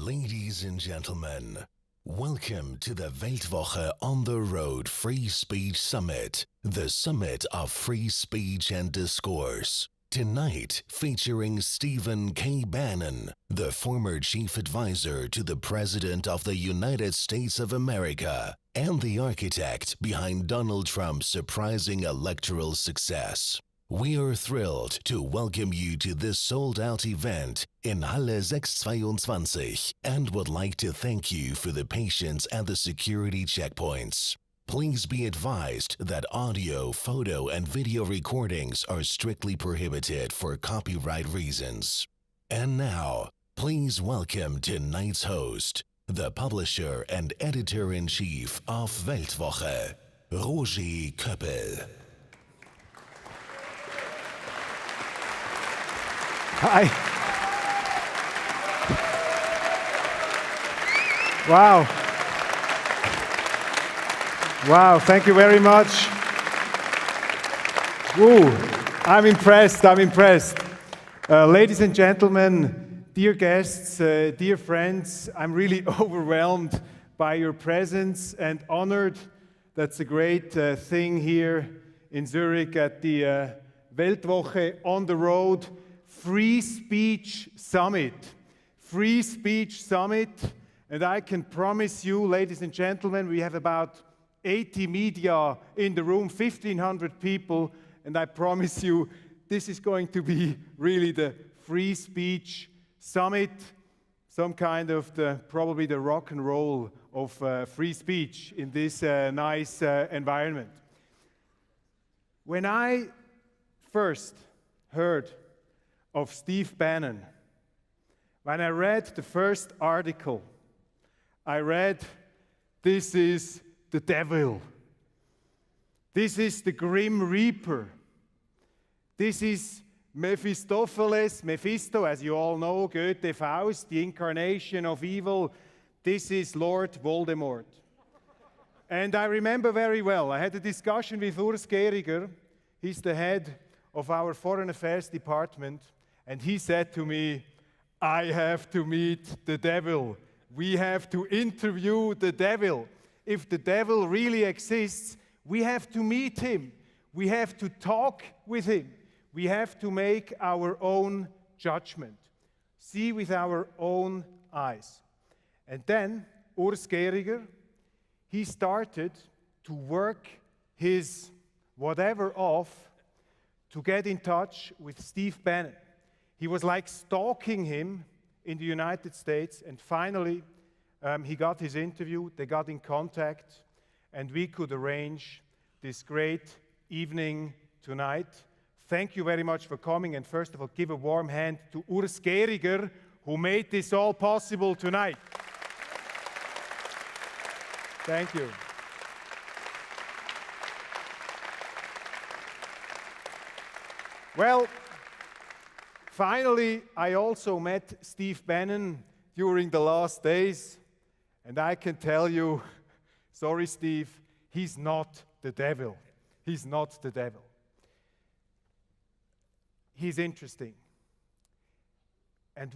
Ladies and gentlemen, welcome to the Weltwoche on the Road Free Speech Summit, the summit of free speech and discourse. Tonight, featuring Stephen K. Bannon, the former chief advisor to the President of the United States of America and the architect behind Donald Trump's surprising electoral success. We are thrilled to welcome you to this sold-out event in Halle 622 and would like to thank you for the patience at the security checkpoints. Please be advised that audio, photo, and video recordings are strictly prohibited for copyright reasons. And now, please welcome tonight's host, the publisher and editor-in-chief of Weltwoche, Roger Köppel. Hi. Wow, thank you very much. Woo, I'm impressed. Ladies and gentlemen, dear guests, dear friends, I'm really overwhelmed by your presence and honored. That's a great thing here in Zurich at the Weltwoche on the Road Free Speech Summit. Free Speech Summit, and I can promise you, ladies and gentlemen, we have about 80 media in the room, 1,500 people, and I promise you, this is going to be really the Free Speech Summit, some kind of probably the rock and roll of free speech in this nice environment. When I first heard of Steve Bannon, when I read the first article, I read, this is the devil. This is the Grim Reaper. This is Mephistopheles, Mephisto, as you all know, Goethe Faust, the incarnation of evil. This is Lord Voldemort. And I remember very well, I had a discussion with Urs Gehriger. He's the head of our Foreign Affairs Department. And he said to me, I have to meet the devil. We have to interview the devil. If the devil really exists, we have to meet him. We have to talk with him. We have to make our own judgment, see with our own eyes. And then Urs Gehriger, he started to work his whatever off to get in touch with Steve Bannon. He was like stalking him in the United States, and finally he got his interview, they got in contact, and we could arrange this great evening tonight. Thank you very much for coming, and first of all, give a warm hand to Urs Gehriger, who made this all possible tonight. Thank you. Well, finally, I also met Steve Bannon during the last days, and I can tell you, sorry Steve, he's not the devil. He's not the devil. He's interesting. And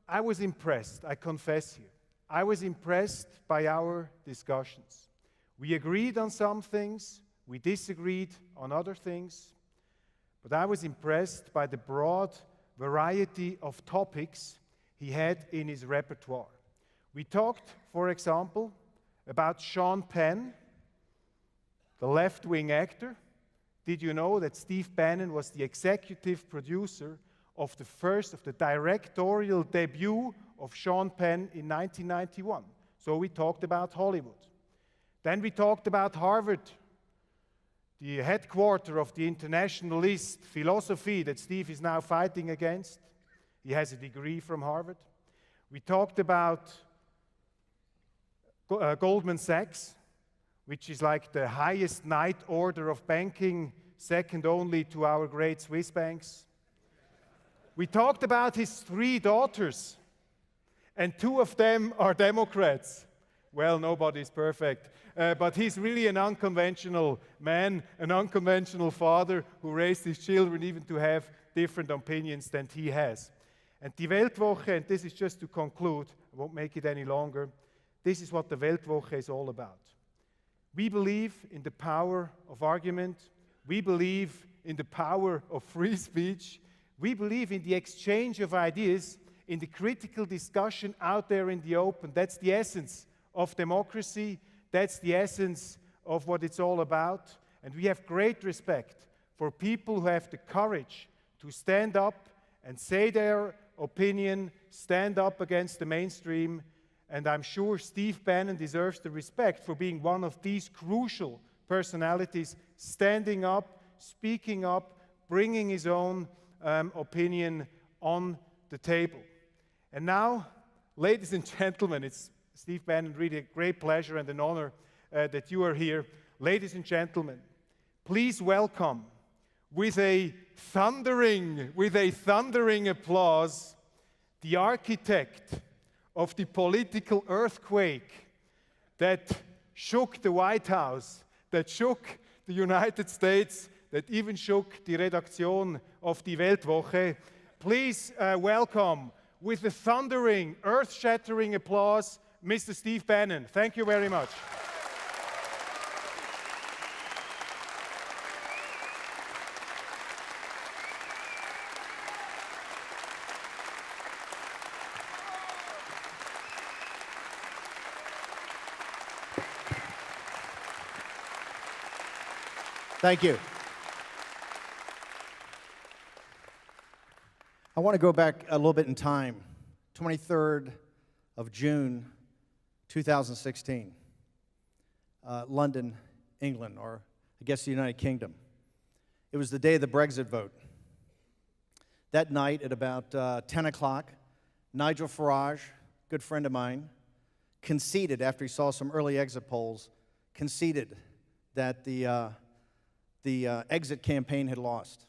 I was impressed, I confess here. I was impressed by our discussions. We agreed on some things, we disagreed on other things, but I was impressed by the broad variety of topics he had in his repertoire. We talked, for example, about Sean Penn, the left-wing actor. Did you know that Steve Bannon was the executive producer of the directorial debut of Sean Penn in 1991? So we talked about Hollywood. Then we talked about Harvard, the headquarters of the internationalist philosophy that Steve is now fighting against. He has a degree from Harvard. We talked about Goldman Sachs, which is like the highest knight order of banking, second only to our great Swiss banks. We talked about his 3 daughters, and 2 of them are Democrats. Well, nobody's perfect, but he's really an unconventional man, an unconventional father who raised his children even to have different opinions than he has. And die Weltwoche, and this is just to conclude, I won't make it any longer, this is what the Weltwoche is all about. We believe in the power of argument. We believe in the power of free speech. We believe in the exchange of ideas, in the critical discussion out there in the open. That's the essence of democracy. That's the essence of what it's all about. And we have great respect for people who have the courage to stand up and say their opinion, stand up against the mainstream. And I'm sure Steve Bannon deserves the respect for being one of these crucial personalities, standing up, speaking up, bringing his own opinion on the table. And now, ladies and gentlemen, it's Steve Bannon, really a great pleasure and an honor that you are here. Ladies and gentlemen, please welcome with a thundering applause the architect of the political earthquake that shook the White House, that shook the United States, that even shook the Redaktion of Die Weltwoche. Please welcome with a thundering, earth-shattering applause, Mr. Steve Bannon. Thank you very much. Thank you. I want to go back a little bit in time, 23rd of June, 2016, London, England, or I guess the United Kingdom. It was the day of the Brexit vote. That night at about 10 o'clock, Nigel Farage, good friend of mine, conceded after he saw some early exit polls, conceded that the exit campaign had lost.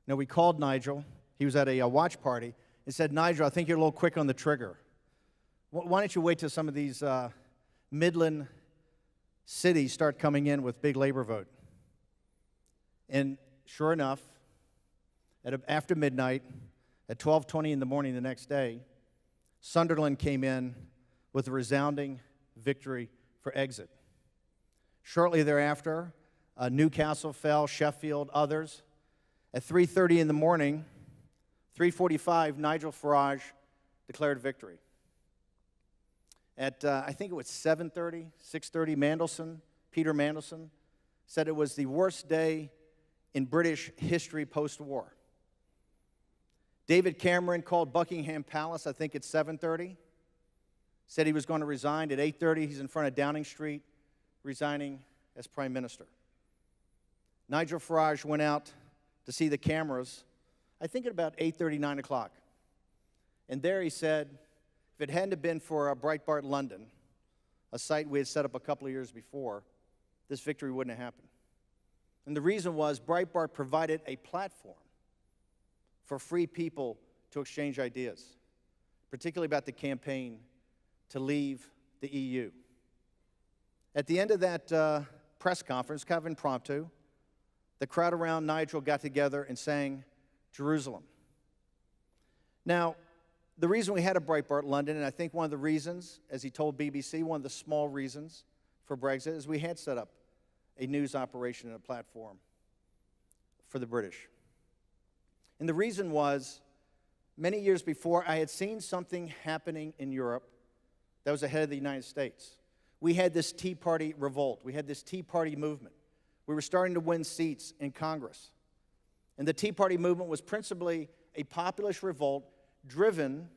Now, we called Nigel. He was at a watch party and said, Nigel, I think you're a little quick on the trigger. Why don't you wait till some of these Midland cities start coming in with big labor vote? And sure enough, after midnight, at 12:20 in the morning the next day, Sunderland came in with a resounding victory for exit. Shortly thereafter, Newcastle fell, Sheffield, others. At 3:30 in the morning, 3:45, Nigel Farage declared victory. At, I think it was 7:30, 6:30, Peter Mandelson, said it was the worst day in British history post-war. David Cameron called Buckingham Palace, I think at 7:30, said he was going to resign. At 8:30, he's in front of Downing Street, resigning as Prime Minister. Nigel Farage went out to see the cameras, I think at about 8:30, 9 o'clock. And there he said, if it hadn't have been for Breitbart London, a site we had set up a couple of years before, this victory wouldn't have happened. And the reason was Breitbart provided a platform for free people to exchange ideas, particularly about the campaign to leave the EU. At the end of that press conference, kind of impromptu, the crowd around Nigel got together and sang Jerusalem. Now, the reason we had a Breitbart London, and I think one of the reasons, as he told BBC, one of the small reasons for Brexit, is we had set up a news operation and a platform for the British. And the reason was, many years before, I had seen something happening in Europe that was ahead of the United States. We had this Tea Party revolt. We had this Tea Party movement. We were starting to win seats in Congress. And the Tea Party movement was principally a populist revolt driven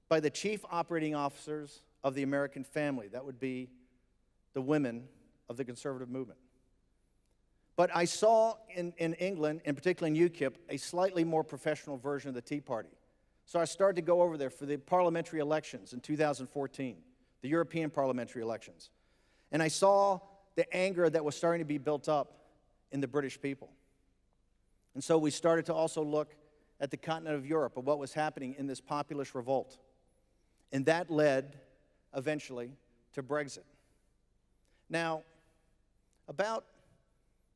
by the chief operating officers of the American family. That would be the women of the conservative movement. But I saw in England, and particularly in UKIP, a slightly more professional version of the Tea Party. So I started to go over there for the parliamentary elections in 2014, the European parliamentary elections. And I saw the anger that was starting to be built up in the British people. And so we started to also look at the continent of Europe, of what was happening in this populist revolt. And that led, eventually, to Brexit. Now, about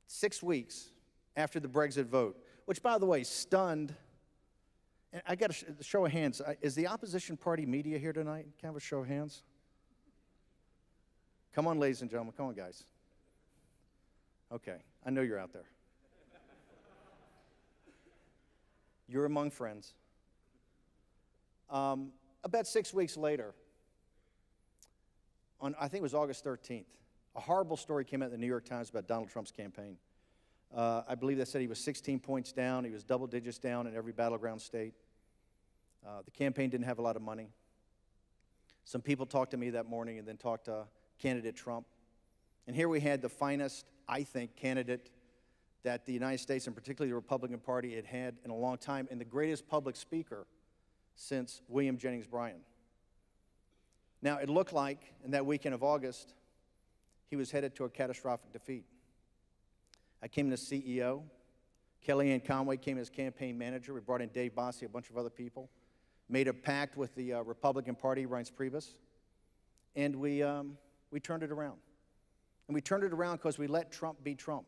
6 weeks after the Brexit vote, which, by the way, stunned And I got a show of hands. Is the opposition party media here tonight? Can I have a show of hands? Come on, ladies and gentlemen. Come on, guys. Okay, I know you're out there. You're among friends. About 6 weeks later, on I think it was August 13th, a horrible story came out in the New York Times about Donald Trump's campaign. I believe they said he was 16 points down. He was double digits down in every battleground state. The campaign didn't have a lot of money. Some people talked to me that morning and then talked to candidate Trump. And here we had the finest, I think, candidate that the United States, and particularly the Republican Party, had had in a long time, and the greatest public speaker since William Jennings Bryan. Now, it looked like in that weekend of August, he was headed to a catastrophic defeat. I came in as CEO. Kellyanne Conway came as campaign manager. We brought in Dave Bossie, a bunch of other people, made a pact with the Republican Party, Reince Priebus, and we turned it around. And we turned it around because we let Trump be Trump.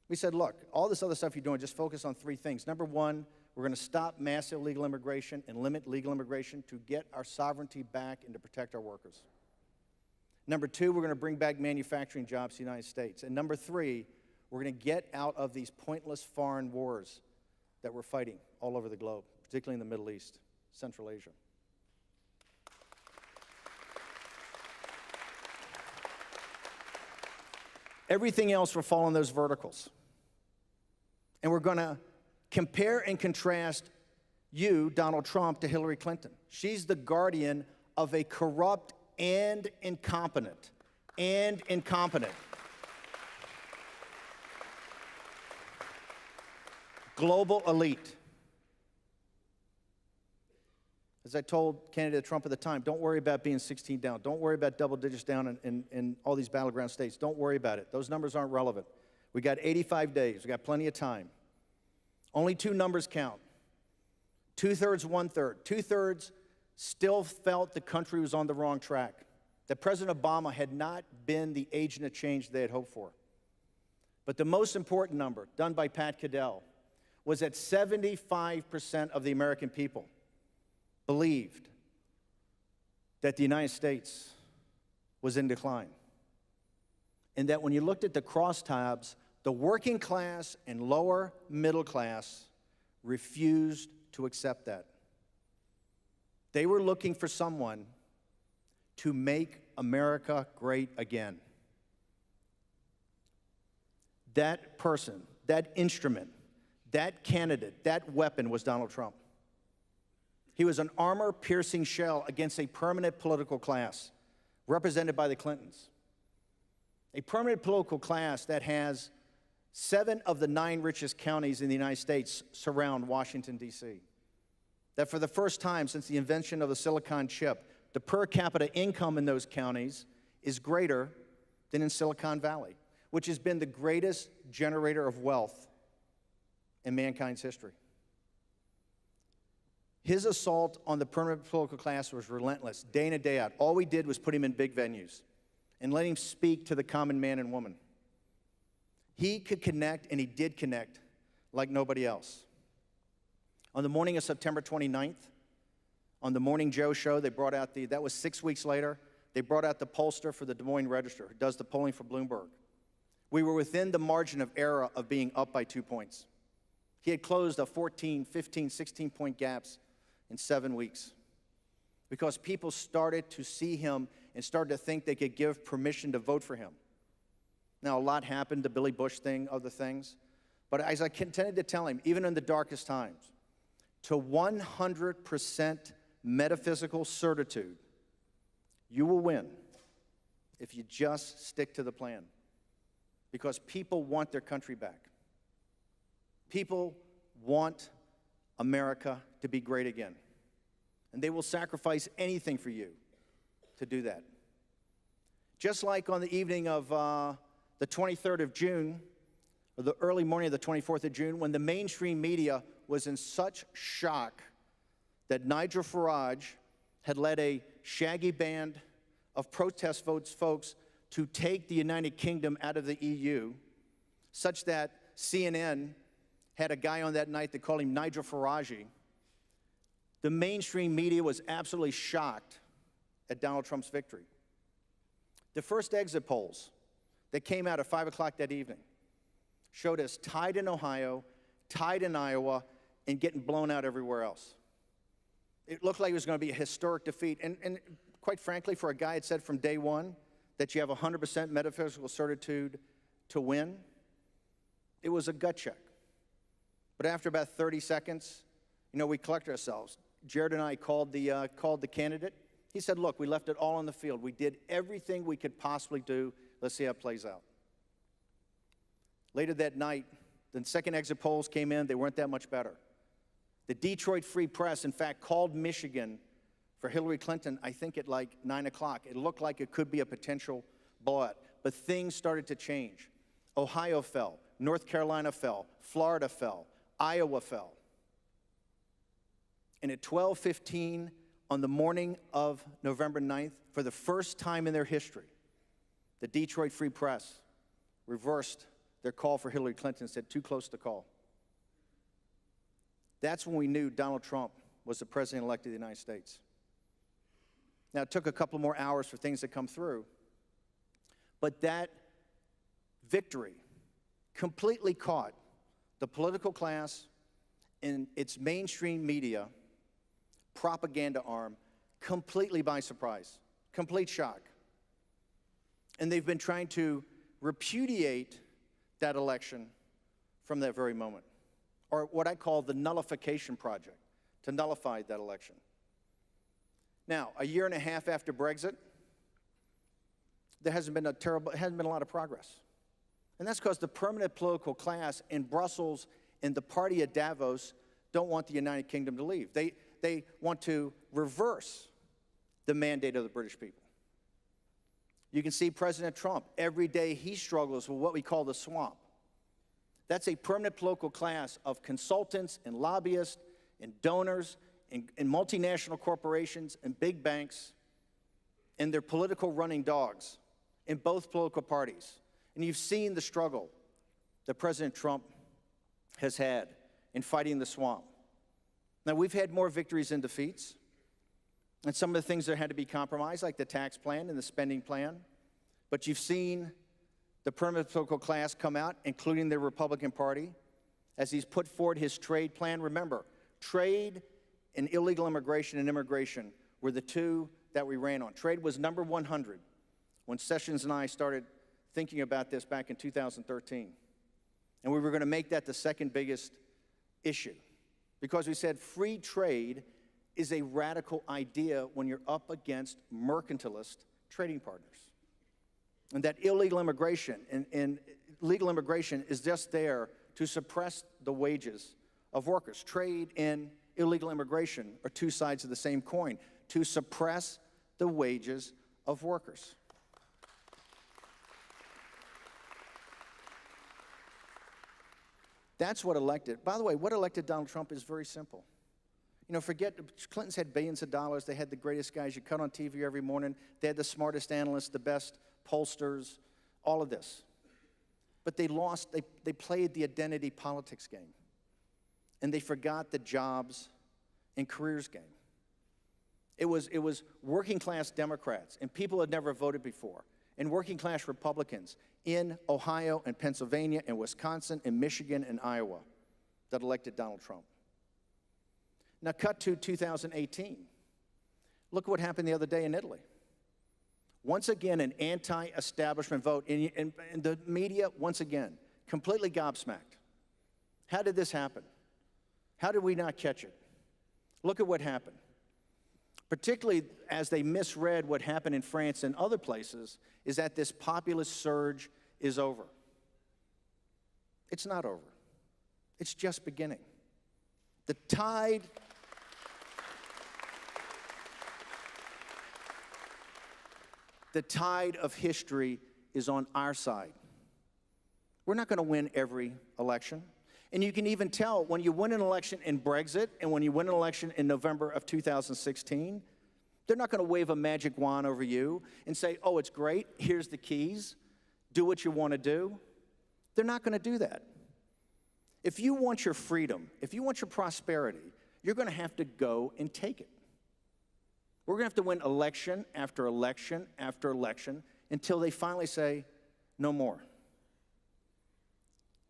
We said, look, all this other stuff you're doing, just focus on three things. Number one, we're going to stop massive illegal immigration and limit legal immigration to get our sovereignty back and to protect our workers. Number two, we're going to bring back manufacturing jobs to the United States. And number three, we're going to get out of these pointless foreign wars that we're fighting all over the globe, particularly in the Middle East, Central Asia. Everything else will fall in those verticals. And we're going to compare and contrast you, Donald Trump, to Hillary Clinton. She's the guardian of a corrupt and incompetent global elite. As I told candidate Trump at the time, don't worry about being 16 down. Don't worry about double digits down in all these battleground states. Don't worry about it. Those numbers aren't relevant. We got 85 days. We got plenty of time. Only two numbers count. 2/3, 1/3. 2/3 still felt the country was on the wrong track, that President Obama had not been the agent of change they had hoped for. But the most important number, done by Pat Caddell, was that 75% of the American people believed that the United States was in decline. And that when you looked at the crosstabs, the working class and lower middle class refused to accept that. They were looking for someone to make America great again. That person, that instrument, that candidate, that weapon was Donald Trump. He was an armor-piercing shell against a permanent political class represented by the Clintons. A permanent political class that has 7 of the 9 richest counties in the United States surround Washington, D.C. That for the first time since the invention of the silicon chip, the per capita income in those counties is greater than in Silicon Valley, which has been the greatest generator of wealth in mankind's history. His assault on the permanent political class was relentless, day in and day out. All we did was put him in big venues and let him speak to the common man and woman. He could connect, and he did connect like nobody else. On the morning of September 29th, on the Morning Joe show, they brought out that was 6 weeks later, they brought out the pollster for the Des Moines Register, who does the polling for Bloomberg. We were within the margin of error of being up by 2 points. He had closed a 14, 15, 16-point gaps in 7 weeks because people started to see him and started to think they could give permission to vote for him. Now, a lot happened, the Billy Bush thing, other things. But as I continued to tell him, even in the darkest times, to 100% metaphysical certitude, you will win if you just stick to the plan. Because people want their country back. People want America to be great again. And they will sacrifice anything for you to do that. Just like on the evening of the 23rd of June, or the early morning of the 24th of June, when the mainstream media was in such shock that Nigel Farage had led a shaggy band of protest folks to take the United Kingdom out of the EU, such that CNN had a guy on that night that called him Nigel Farage, The mainstream media was absolutely shocked at Donald Trump's victory. The first exit polls that came out at 5 o'clock that evening showed us tied in Ohio, tied in Iowa, and getting blown out everywhere else. It looked like it was going to be a historic defeat. And quite frankly, for a guy that said from day one that you have 100% metaphysical certitude to win, it was a gut check. But after about 30 seconds, we collected ourselves. Jared and I called the candidate. He said, look, we left it all on the field. We did everything we could possibly do. Let's see how it plays out. Later that night, the second exit polls came in. They weren't that much better. The Detroit Free Press, in fact, called Michigan for Hillary Clinton, I think at like 9 o'clock. It looked like it could be a potential blowout. But things started to change. Ohio fell. North Carolina fell. Florida fell. Iowa fell. And at 12:15 on the morning of November 9th, for the first time in their history, the Detroit Free Press reversed their call for Hillary Clinton and said, too close to call. That's when we knew Donald Trump was the president-elect of the United States. Now, it took a couple more hours for things to come through, but that victory completely caught the political class and its mainstream media propaganda arm completely by surprise, complete shock. And they've been trying to repudiate that election from that very moment, or what I call the nullification project, to nullify that election. Now, a year and a half after Brexit, there hasn't been a lot of progress. And that's because the permanent political class in Brussels and the party at Davos don't want the United Kingdom to leave. They want to reverse the mandate of the British people. You can see President Trump, every day he struggles with what we call the swamp. That's a permanent political class of consultants and lobbyists and donors and multinational corporations and big banks and their political running dogs in both political parties. And you've seen the struggle that President Trump has had in fighting the swamp. Now, we've had more victories than defeats, and some of the things that had to be compromised, like the tax plan and the spending plan. But you've seen the permanent political class come out, including the Republican Party, as he's put forward his trade plan. Remember, trade and illegal immigration and immigration were the two that we ran on. Trade was number 100 when Sessions and I started thinking about this back in 2013. And we were going to make that the second biggest issue, because we said free trade is a radical idea when you're up against mercantilist trading partners. And that illegal immigration and legal immigration is just there to suppress the wages of workers. Trade and illegal immigration are two sides of the same coin, to suppress the wages of workers. That's what elected. By the way, what elected Donald Trump is very simple. Forget, Clinton's had billions of dollars. They had the greatest guys you cut on TV every morning. They had the smartest analysts, the best pollsters, all of this. But they lost, they played the identity politics game. And they forgot the jobs and careers game. It was working class Democrats and people who had never voted before, and working class Republicans in Ohio and Pennsylvania and Wisconsin and Michigan and Iowa that elected Donald Trump. Now cut to 2018. Look what happened the other day in Italy. Once again, an anti-establishment vote. And the media, once again, completely gobsmacked. How did this happen? How did we not catch it? Look at what happened. Particularly as they misread what happened in France and other places, is that this populist surge is over. It's not over. It's just beginning. The tide of history is on our side. We're not going to win every election. And you can even tell when you win an election in Brexit and when you win an election in November of 2016, they're not going to wave a magic wand over you and say, oh, it's great, here's the keys, do what you want to do. They're not going to do that. If you want your freedom, if you want your prosperity, you're going to have to go and take it. We're going to have to win election after election after election until they finally say, no more.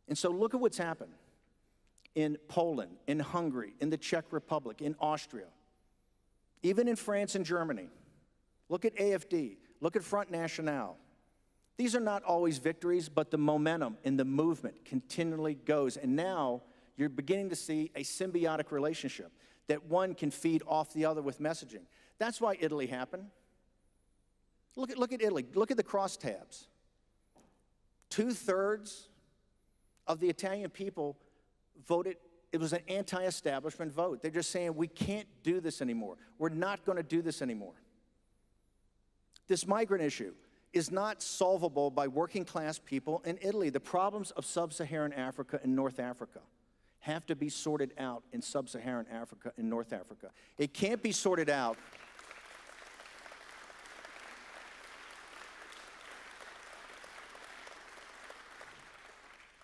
And so look at what's happened in Poland, in Hungary, in the Czech Republic, in Austria, even in France and Germany. Look at AfD, look at Front National. These are not always victories, but the momentum in the movement continually goes. And now you're beginning to see a symbiotic relationship that one can feed off the other with messaging. That's why Italy happened. Look at Italy. Look at the crosstabs. 2/3 of the Italian people voted. It was an anti-establishment vote. They're just saying, we can't do this anymore. We're not going to do this anymore. This migrant issue is not solvable by working class people in Italy. The problems of sub-Saharan Africa and North Africa have to be sorted out in sub-Saharan Africa and North Africa. It can't be sorted out.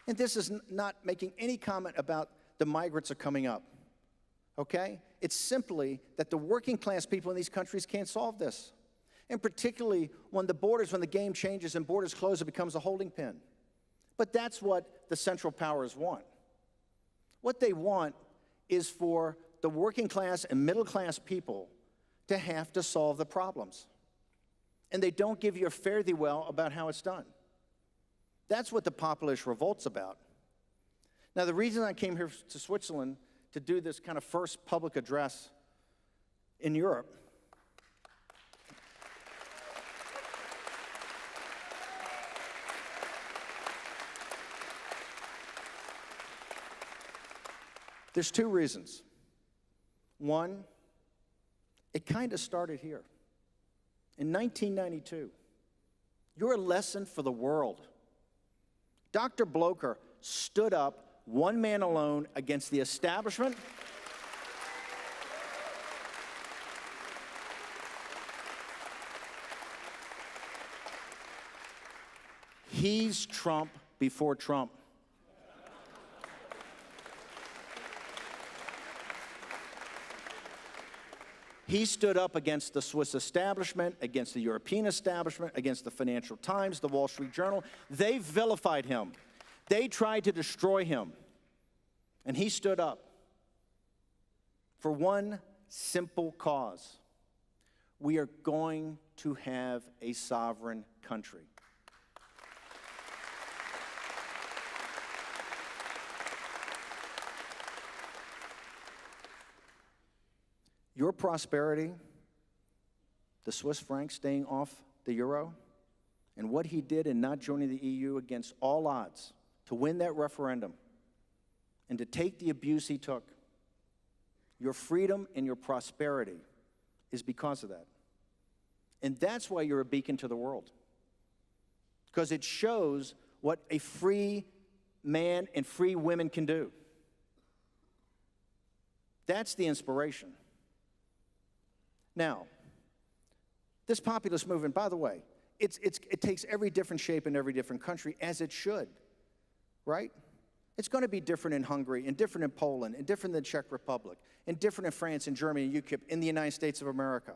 And this is not making any comment about the migrants are coming up, okay? It's simply that the working class people in these countries can't solve this. And particularly when the game changes and borders close, it becomes a holding pin. But that's what the Central Powers want. What they want is for the working class and middle class people to have to solve the problems. And they don't give you a fare thee well about how it's done. That's what the populist revolt's about. Now, the reason I came here to Switzerland to do this kind of first public address in Europe there's two reasons. One, it kind of started here. In 1992, you're a lesson for the world. Dr. Blocher stood up, one man alone, against the establishment. He's Trump before Trump. He stood up against the Swiss establishment, against the European establishment, against the Financial Times, the Wall Street Journal. They vilified him. They tried to destroy him. And he stood up for one simple cause. We are going to have a sovereign country. Your prosperity, the Swiss franc staying off the euro, and what he did in not joining the EU against all odds to win that referendum and to take the abuse he took, your freedom and your prosperity is because of that. And that's why you're a beacon to the world. Because it shows what a free man and free women can do. That's the inspiration. Now, this populist movement, by the way, it takes every different shape in every different country, as it should, right? It's going to be different in Hungary, and different in Poland, and different in the Czech Republic, and different in France and Germany and UKIP, in the United States of America.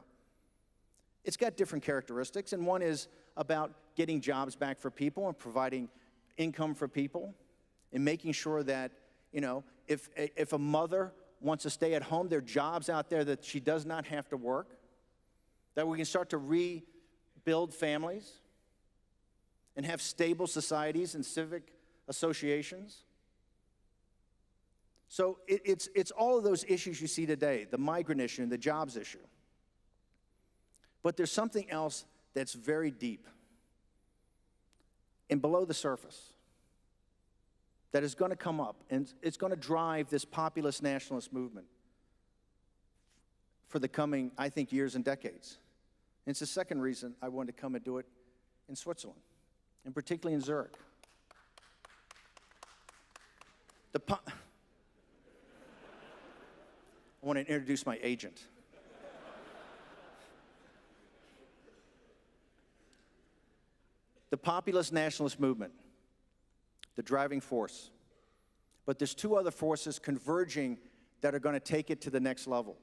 It's got different characteristics, and one is about getting jobs back for people and providing income for people and making sure that, you know, if a mother wants to stay at home, there are jobs out there that she does not have to work, that we can start to rebuild families and have stable societies and civic associations. So it's all of those issues you see today, the migrant issue and the jobs issue. But there's something else that's very deep and below the surface that is going to come up, and it's going to drive this populist nationalist movement for the coming, I think, years and decades. And it's the second reason I wanted to come and do it in Switzerland, and particularly in Zurich. I want to introduce my agent. The populist nationalist movement, the driving force. But there's two other forces converging that are going to take it to the next level.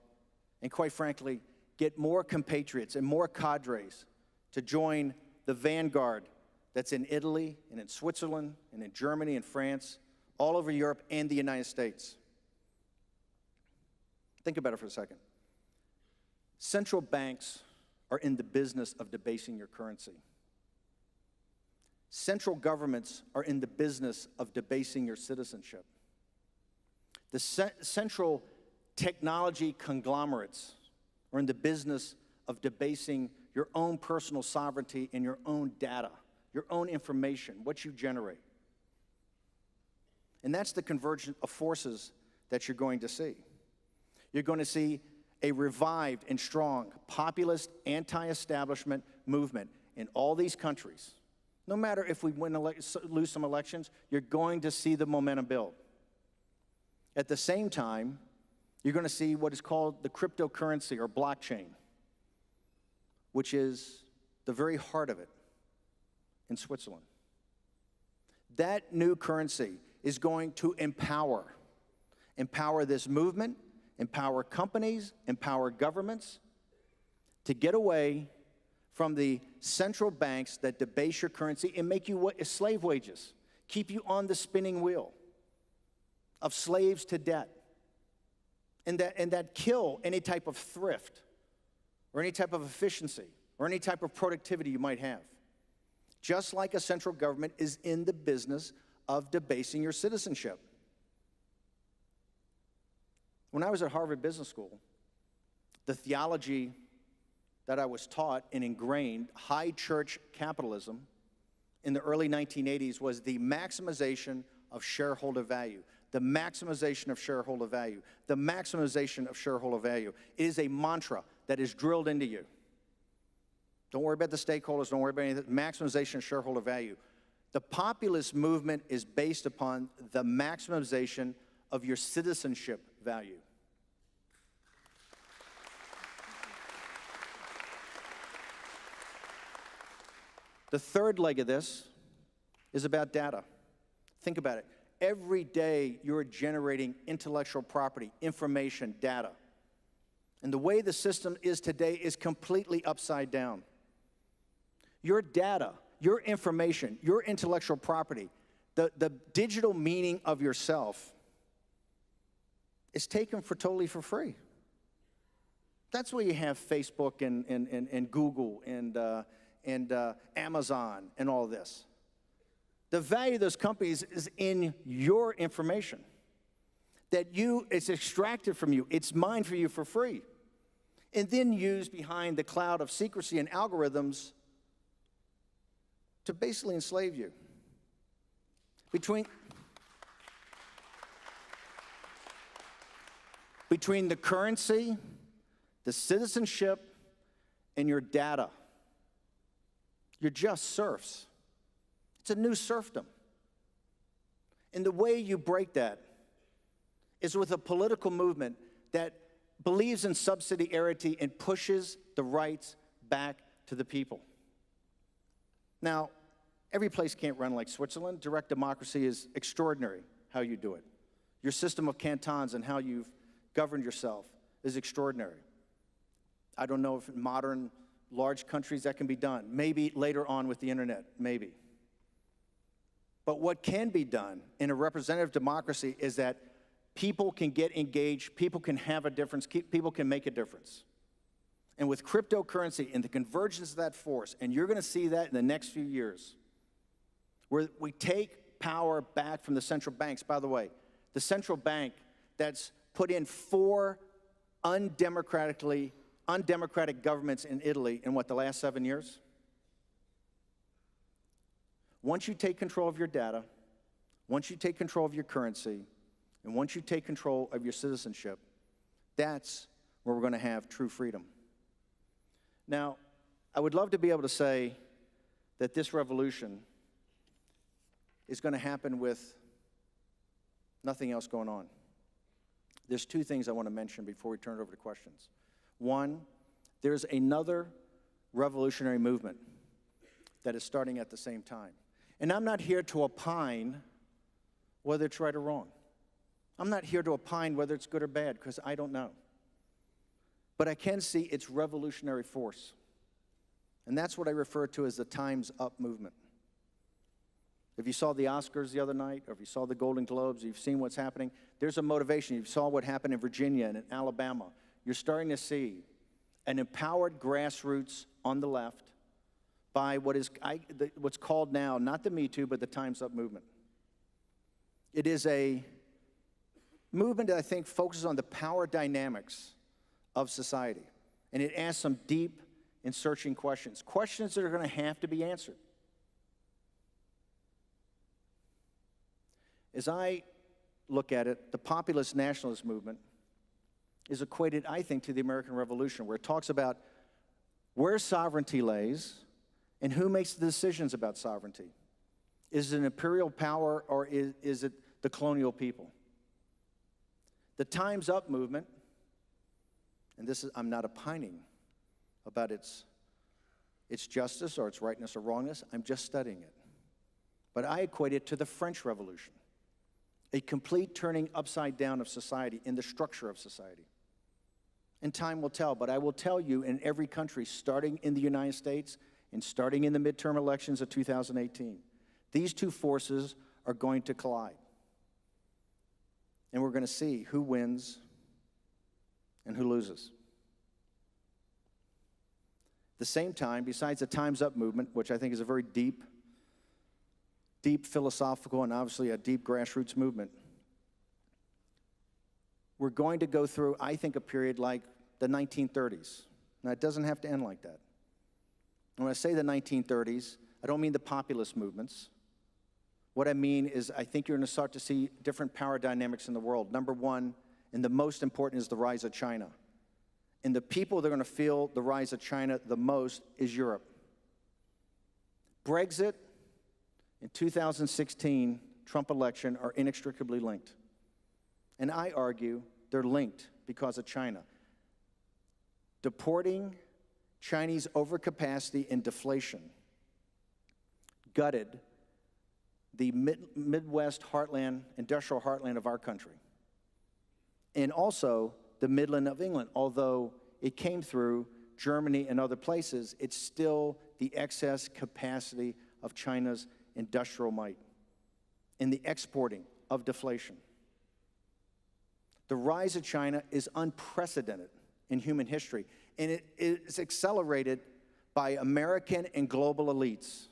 And quite frankly, get more compatriots and more cadres to join the vanguard that's in Italy and in Switzerland and in Germany and France, all over Europe and the United States. Think about it for a second. Central banks are in the business of debasing your currency. Central governments are in the business of debasing your citizenship. The central technology conglomerates are in the business of debasing your own personal sovereignty and your own data, your own information, what you generate. And that's the convergence of forces that you're going to see. You're going to see a revived and strong populist, anti-establishment movement in all these countries. No matter if we lose some elections, you're going to see the momentum build. At the same time, you're going to see what is called the cryptocurrency or blockchain, which is the very heart of it in Switzerland. That new currency is going to empower this movement, empower companies, empower governments to get away from the central banks that debase your currency and make you slave wages, keep you on the spinning wheel of slaves to debt, and that kill any type of thrift or any type of efficiency or any type of productivity you might have. Just like a central government is in the business of debasing your citizenship. When I was at Harvard Business School, the theology that I was taught and ingrained, high church capitalism, in the early 1980s was the maximization of shareholder value. The maximization of shareholder value. The maximization of shareholder value. It is a mantra that is drilled into you. Don't worry about the stakeholders, don't worry about anything. Maximization of shareholder value. The populist movement is based upon the maximization of your citizenship value. The third leg of this is about data. Think about it. Every day you're generating intellectual property, information, data. And the way the system is today is completely upside down. Your data, your information, your intellectual property, the digital meaning of yourself is taken totally for free. That's why you have Facebook and Google and Amazon and all this. The value of those companies is in your information. It's extracted from you, it's mined for you for free, and then used behind the cloud of secrecy and algorithms to basically enslave you. Between the currency, the citizenship, and your data, you're just serfs. It's a new serfdom. And the way you break that is with a political movement that believes in subsidiarity and pushes the rights back to the people. Now, every place can't run like Switzerland. Direct democracy is extraordinary how you do it. Your system of cantons and how you've governed yourself is extraordinary. I don't know if in modern large countries that can be done. Maybe later on with the internet, maybe. But what can be done in a representative democracy is that people can get engaged, people can have a difference, people can make a difference. And with cryptocurrency and the convergence of that force, and you're going to see that in the next few years, where we take power back from the central banks. By the way, the central bank that's put in 4 undemocratic governments in Italy in the last 7 years? Once you take control of your data, once you take control of your currency, and once you take control of your citizenship, that's where we're going to have true freedom. Now, I would love to be able to say that this revolution is going to happen with nothing else going on. There's 2 things I want to mention before we turn it over to questions. One, there's another revolutionary movement that is starting at the same time. And I'm not here to opine whether it's right or wrong. I'm not here to opine whether it's good or bad, because I don't know. But I can see its revolutionary force. And that's what I refer to as the Time's Up movement. If you saw the Oscars the other night, or if you saw the Golden Globes, you've seen what's happening, there's a motivation. You saw what happened in Virginia and in Alabama. You're starting to see an empowered grassroots on the left by what's called now, not the Me Too, but the Time's Up movement. It is a movement that I think focuses on the power dynamics of society. And it asks some deep and searching questions, questions that are going to have to be answered. As I look at it, the populist nationalist movement is equated, I think, to the American Revolution, where it talks about where sovereignty lays and who makes the decisions about sovereignty. Is it an imperial power, or is it the colonial people? The Time's Up movement, and this is, I'm not opining about its justice or its rightness or wrongness, I'm just studying it. But I equate it to the French Revolution, a complete turning upside down of society, in the structure of society. And time will tell, but I will tell you, in every country, starting in the United States and starting in the midterm elections of 2018, these two forces are going to collide. And we're going to see who wins and who loses. At the same time, besides the Time's Up movement, which I think is a very deep philosophical and obviously a deep grassroots movement, we're going to go through, I think, a period like the 1930s. Now, it doesn't have to end like that. And when I say the 1930s, I don't mean the populist movements. What I mean is, I think you're going to start to see different power dynamics in the world. Number one, and the most important, is the rise of China. And the people that are going to feel the rise of China the most is Europe. Brexit and 2016 Trump election are inextricably linked. And I argue they're linked because of China. Deporting Chinese overcapacity and deflation gutted the Midwest heartland, industrial heartland of our country. And also the Midland of England. Although it came through Germany and other places, it's still the excess capacity of China's industrial might and the exporting of deflation. The rise of China is unprecedented in human history, and it is accelerated by American and global elites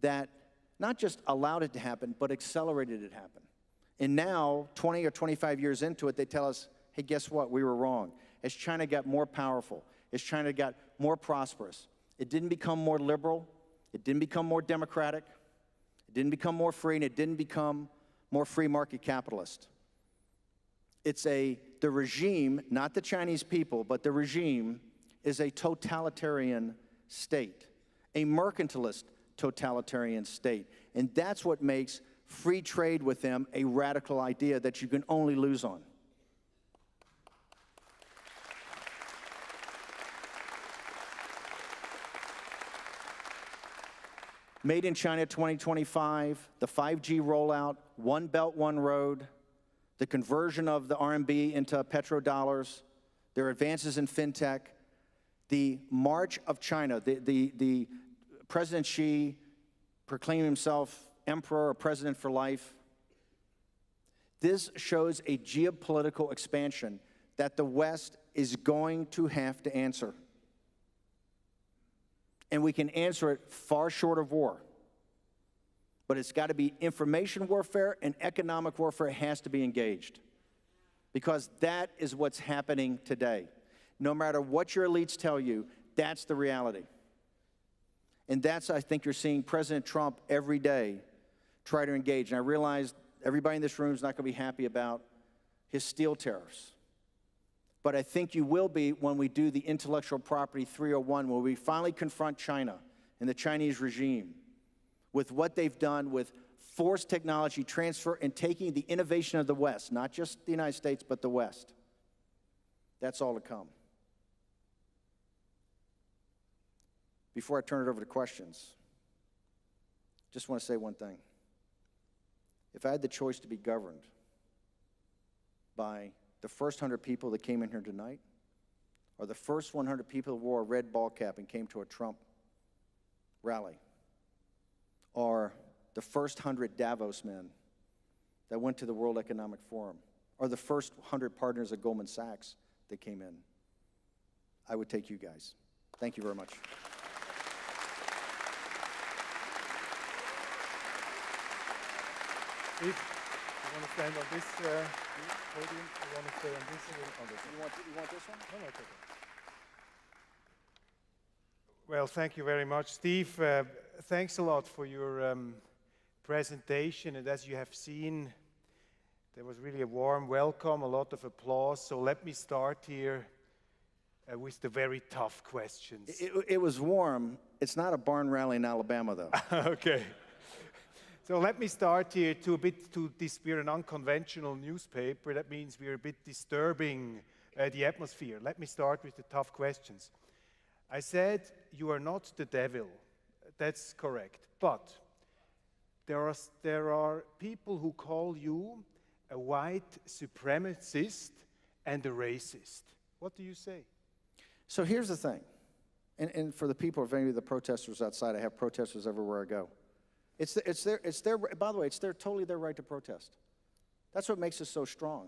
that not just allowed it to happen, but accelerated it to happen. And now, 20 or 25 years into it, they tell us, hey, guess what? We were wrong. As China got more powerful, as China got more prosperous, it didn't become more liberal, it didn't become more democratic, it didn't become more free, and it didn't become more free market capitalist. The regime, not the Chinese people, but the regime is a totalitarian state, a mercantilist totalitarian state. And that's what makes free trade with them a radical idea that you can only lose on. Made in China 2025, the 5G rollout, One Belt, One Road, the conversion of the RMB into petrodollars, their advances in fintech, the march of China, the President Xi proclaiming himself emperor or president for life. This shows a geopolitical expansion that the West is going to have to answer. And we can answer it far short of war. But it's got to be information warfare, and economic warfare has to be engaged. Because that is what's happening today. No matter what your elites tell you, that's the reality. And that's, I think, you're seeing President Trump every day try to engage. And I realize everybody in this room is not going to be happy about his steel tariffs. But I think you will be when we do the intellectual property 301, where we finally confront China and the Chinese regime with what they've done with forced technology transfer and taking the innovation of the West, not just the United States, but the West. That's all to come. Before I turn it over to questions, just want to say one thing. If I had the choice to be governed, by the first 100 people that came in here tonight, or the first 100 people who wore a red ball cap and came to a Trump rally, or the first 100 Davos men that went to the World Economic Forum, or the first 100 partners at Goldman Sachs that came in. I would take you guys. Thank you very much. If you want to stand on this podium, you want to stay on this or on this? You want this one? No, it's okay. Well, thank you very much, Steve. Thanks a lot for your presentation. And as you have seen, there was really a warm welcome, a lot of applause. So let me start here with the very tough questions. It was warm. It's not a barn rally in Alabama, though. Okay. So let me start here we're an unconventional newspaper. That means we're a bit disturbing the atmosphere. Let me start with the tough questions. I said you are not the devil. That's correct. But there are people who call you a white supremacist and a racist. What do you say? So here's the thing. And for the people, if any of the protesters outside, I have protesters everywhere I go. By the way, it's totally their right to protest. That's what makes us so strong.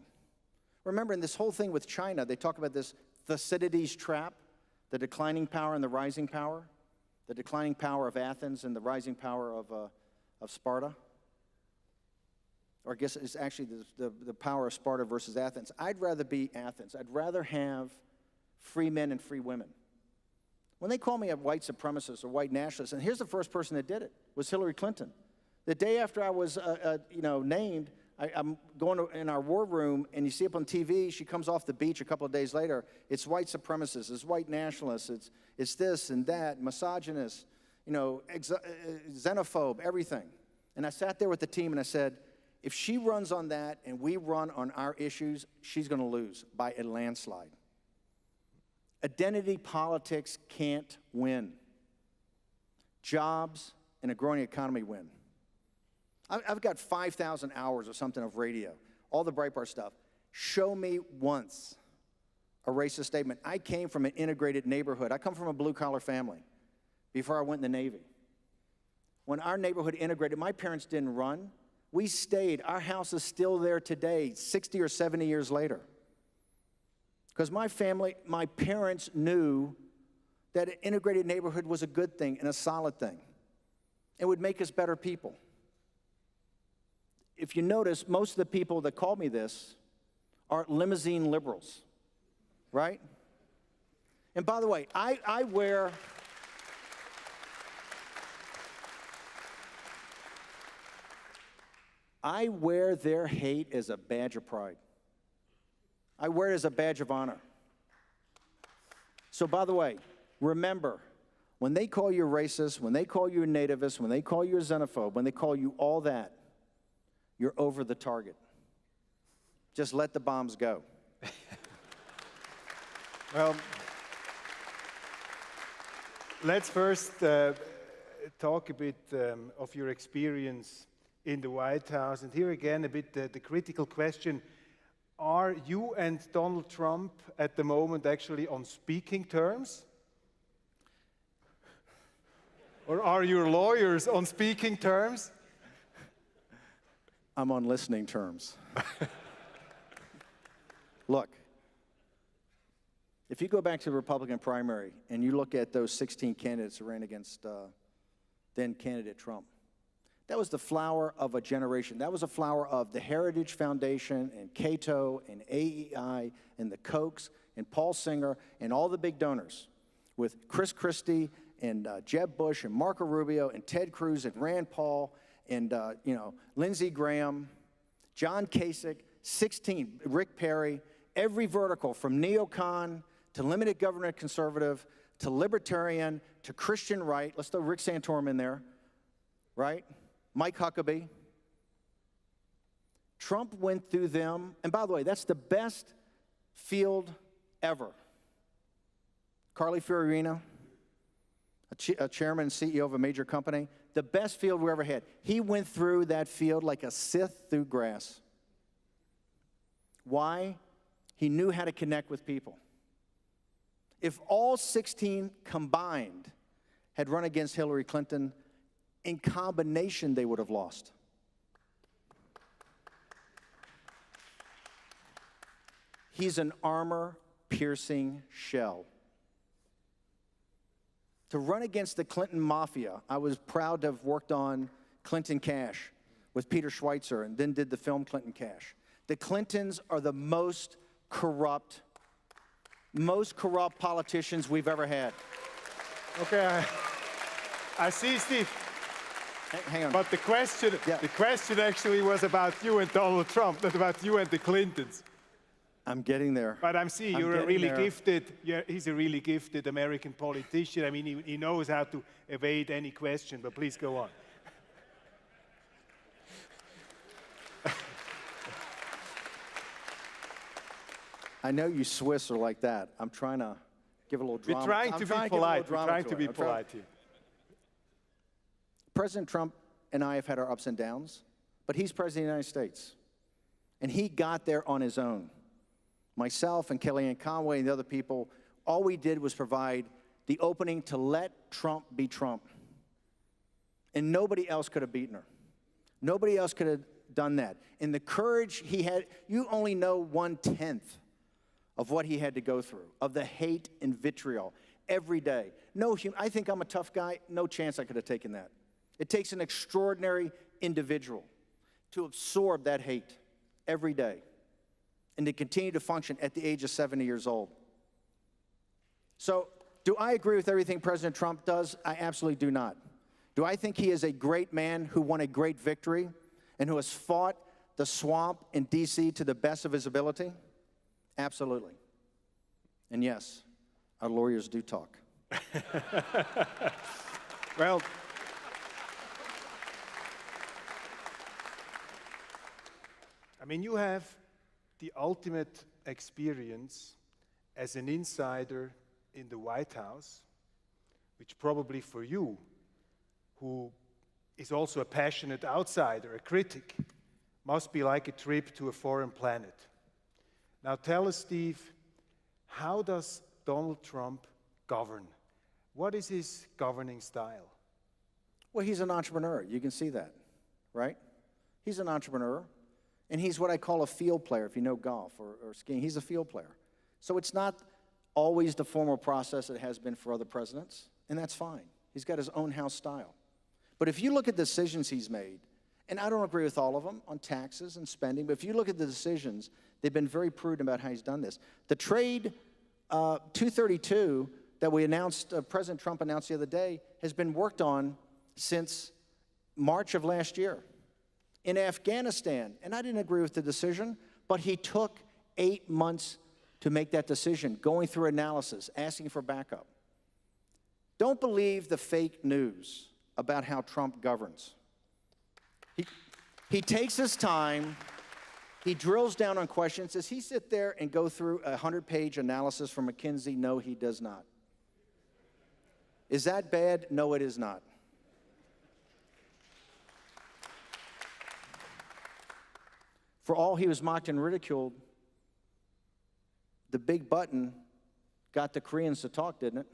Remember, in this whole thing with China, they talk about this Thucydides trap, the declining power and the rising power, the declining power of Athens and the rising power of Sparta. Or I guess it's actually the power of Sparta versus Athens. I'd rather be Athens. I'd rather have free men and free women. When they call me a white supremacist or white nationalist, and here's the first person that did it, was Hillary Clinton. The day after I was named, I'm going in our war room, and you see up on TV, she comes off the beach a couple of days later. It's white supremacists, it's white nationalists, it's this and that, misogynist, xenophobe, everything. And I sat there with the team, and I said, if she runs on that and we run on our issues, she's going to lose by a landslide. Identity politics can't win. Jobs and a growing economy win. I've got 5,000 hours or something of radio, all the Breitbart stuff. Show me once a racist statement. I came from an integrated neighborhood. I come from a blue-collar family before I went in the Navy. When our neighborhood integrated, my parents didn't run. We stayed. Our house is still there today, 60 or 70 years later. Because my parents knew that an integrated neighborhood was a good thing and a solid thing. It would make us better people. If you notice, most of the people that called me this are limousine liberals, right? And by the way, I wear their hate as a badge of pride. I wear it as a badge of honor. So by the way, remember, when they call you racist, when they call you a nativist, when they call you a xenophobe, when they call you all that, you're over the target. Just let the bombs go. Well, let's first talk a bit of your experience in the White House. And here again, a bit the critical question. Are you and Donald Trump at the moment actually on speaking terms? Or are your lawyers on speaking terms? I'm on listening terms. Look, if you go back to the Republican primary and you look at those 16 candidates who ran against then candidate Trump, that was the flower of a generation. That was a flower of the Heritage Foundation and Cato and AEI and the Kochs and Paul Singer and all the big donors with Chris Christie and Jeb Bush and Marco Rubio and Ted Cruz and Rand Paul and Lindsey Graham, John Kasich, 16, Rick Perry, every vertical from neocon to limited government conservative to libertarian to Christian right. Let's throw Rick Santorum in there, right? Mike Huckabee. Trump went through them, and by the way, that's the best field ever. Carly Fiorina, a chairman and CEO of a major company, the best field we ever had. He went through that field like a scythe through grass. Why? He knew how to connect with people. If all 16 combined had run against Hillary Clinton, in combination, they would have lost. He's an armor-piercing shell. To run against the Clinton mafia, I was proud to have worked on Clinton Cash with Peter Schweitzer and then did the film Clinton Cash. The Clintons are the most corrupt politicians we've ever had. Okay, I see, Steve. Hang on. But the question actually was about you and Donald Trump, not about you and the Clintons. I'm getting there. But he's a really gifted American politician. I mean, he knows how to evade any question, but please go on. I know you Swiss are like that. I'm trying to give a little drama. We're trying to be polite. We're trying to be polite here. President Trump and I have had our ups and downs, but he's president of the United States. And he got there on his own. Myself and Kellyanne Conway and the other people, all we did was provide the opening to let Trump be Trump. And nobody else could have beaten her. Nobody else could have done that. And the courage he had, you only know 1/10 of what he had to go through, of the hate and vitriol every day. I think I'm a tough guy. No chance I could have taken that. It takes an extraordinary individual to absorb that hate every day and to continue to function at the age of 70 years old. So, do I agree with everything President Trump does? I absolutely do not. Do I think he is a great man who won a great victory and who has fought the swamp in D.C. to the best of his ability? Absolutely. And yes, our lawyers do talk. Well, I mean, you have the ultimate experience as an insider in the White House, which probably for you, who is also a passionate outsider, a critic, must be like a trip to a foreign planet. Now tell us, Steve, how does Donald Trump govern? What is his governing style? Well, he's an entrepreneur. You can see that, right? He's an entrepreneur, and he's what I call a field player, if you know golf or skiing. He's a field player. So it's not always the formal process it has been for other presidents, and that's fine. He's got his own house style. But if you look at the decisions he's made, and I don't agree with all of them on taxes and spending, but if you look at the decisions, they've been very prudent about how he's done this. The trade 232 that we announced, President Trump announced the other day, has been worked on since March of last year. In Afghanistan, and I didn't agree with the decision, but he took 8 months to make that decision, going through analysis, asking for backup. Don't believe the fake news about how Trump governs. He takes his time, he drills down on questions. Does he sit there and go through a 100-page analysis from McKinsey? No, he does not. Is that bad? No, it is not. For all he was mocked and ridiculed, the big button got the Koreans to talk, didn't it?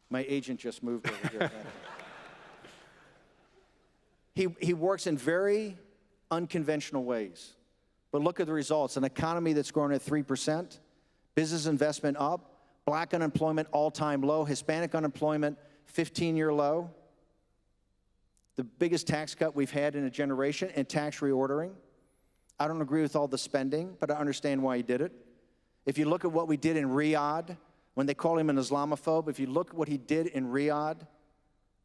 My agent just moved over here. He works in very unconventional ways. But look at the results. An economy that's growing at 3%, business investment up, black unemployment all-time low, Hispanic unemployment 15-year low, the biggest tax cut we've had in a generation, and tax reordering. I don't agree with all the spending, but I understand why he did it. If you look at what we did in Riyadh, when they call him an Islamophobe, if you look at what he did in Riyadh,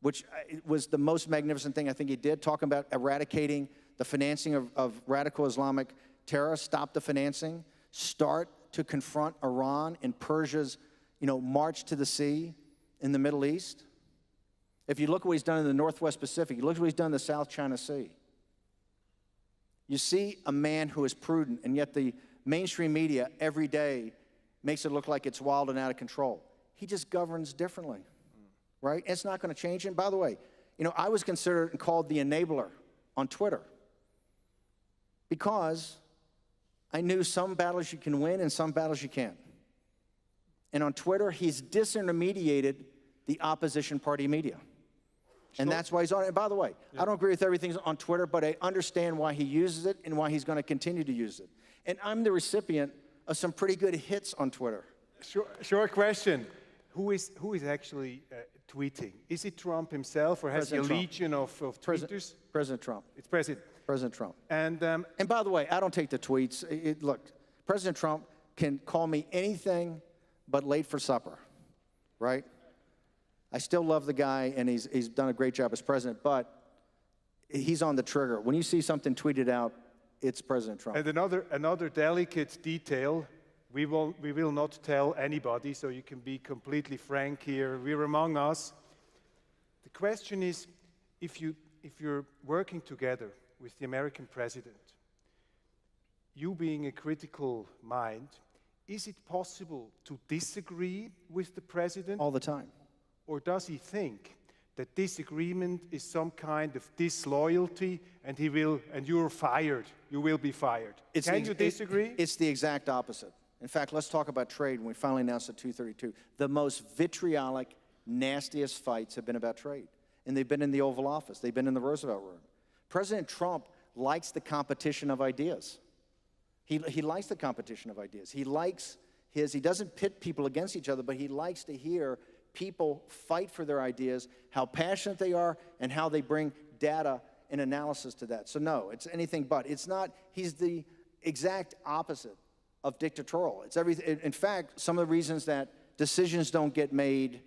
which was the most magnificent thing I think he did, talking about eradicating the financing of radical Islamic terror, stop the financing, start to confront Iran and Persia's, march to the sea in the Middle East. If you look at what he's done in the Northwest Pacific, you look at what he's done in the South China Sea. You see a man who is prudent, and yet the mainstream media every day makes it look like it's wild and out of control. He just governs differently, right? It's not going to change. And by the way, I was considered and called the enabler on Twitter. because I knew some battles you can win and some battles you can't. And on Twitter, he's disintermediated the opposition party media. And that's why he's on it. And by the way, I don't agree with everything on Twitter, but I understand why he uses it and why he's going to continue to use it. And I'm the recipient of some pretty good hits on Twitter. Short question. Who is actually tweeting? Is it Trump himself, or has he a legion of tweeters? President Trump. It's President Trump. And by the way, I don't take the tweets. Look, President Trump can call me anything but late for supper, right? I still love the guy, and he's done a great job as president, but he's on the trigger. When you see something tweeted out, it's President Trump. And another delicate detail, we will not tell anybody, so you can be completely frank here. We're among us. The question is, if you're working together with the American president, you being a critical mind, is it possible to disagree with the president? All the time. Or does he think that disagreement is some kind of disloyalty, and you're fired, you will be fired? Can you disagree? It's the exact opposite. In fact, let's talk about trade when we finally announced the 232. The most vitriolic, nastiest fights have been about trade. And they've been in the Oval Office. They've been in the Roosevelt Room. President Trump likes the competition of ideas. He likes the competition of ideas. He doesn't pit people against each other, but he likes to hear people fight for their ideas, how passionate they are, and how they bring data and analysis to that. So no, it's anything but. It's not, he's the exact opposite of dictatorial. It's everything. In fact, some of the reasons that decisions don't get made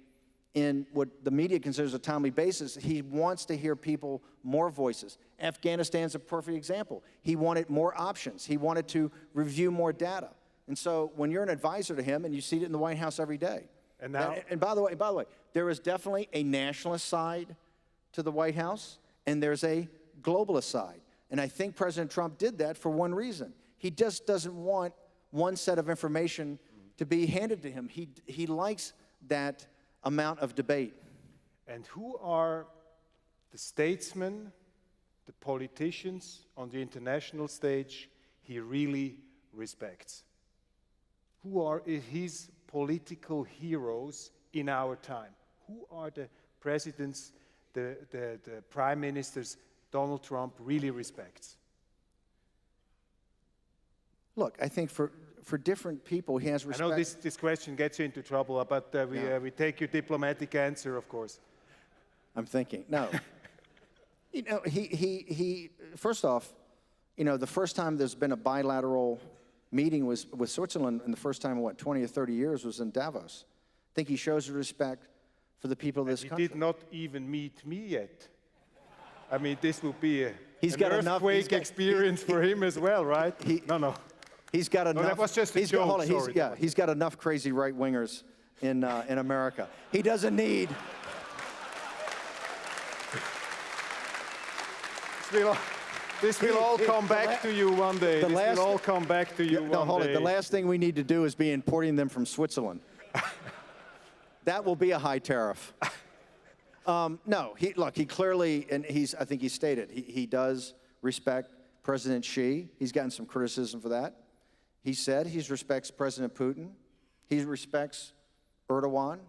in what the media considers a timely basis, he wants to hear people, more voices. Afghanistan's a perfect example. He wanted more options. He wanted to review more data. And so when you're an advisor to him, and you see it in the White House every day. And now, and by the way, there is definitely a nationalist side to the White House, and there's a globalist side. And I think President Trump did that for one reason. He just doesn't want one set of information to be handed to him. He likes that amount of debate. And who are the statesmen, the politicians on the international stage he really respects? Who are his political heroes in our time? Who are the presidents, the prime ministers Donald Trump really respects? Look, I think for different people, he has respect. I know this question gets you into trouble, but we take your diplomatic answer, of course. I'm thinking, no. You know, he first off, you know, the first time there's been a bilateral meeting was with Switzerland, and the first time in, 20 or 30 years was in Davos. I think he shows respect for the people of this country. He did not even meet me yet. I mean, this would be an earthquake experience for him as well, right? No. He's got enough. No, that was just a joke. He's got enough crazy right-wingers in America. He doesn't need. This will all come back to you one day. This will all come back to you one day. No, hold it. The last thing we need to do is be importing them from Switzerland. That will be a high tariff. No, he clearly, and I think he stated, he does respect President Xi. He's gotten some criticism for that. He said he respects President Putin. He respects Erdogan,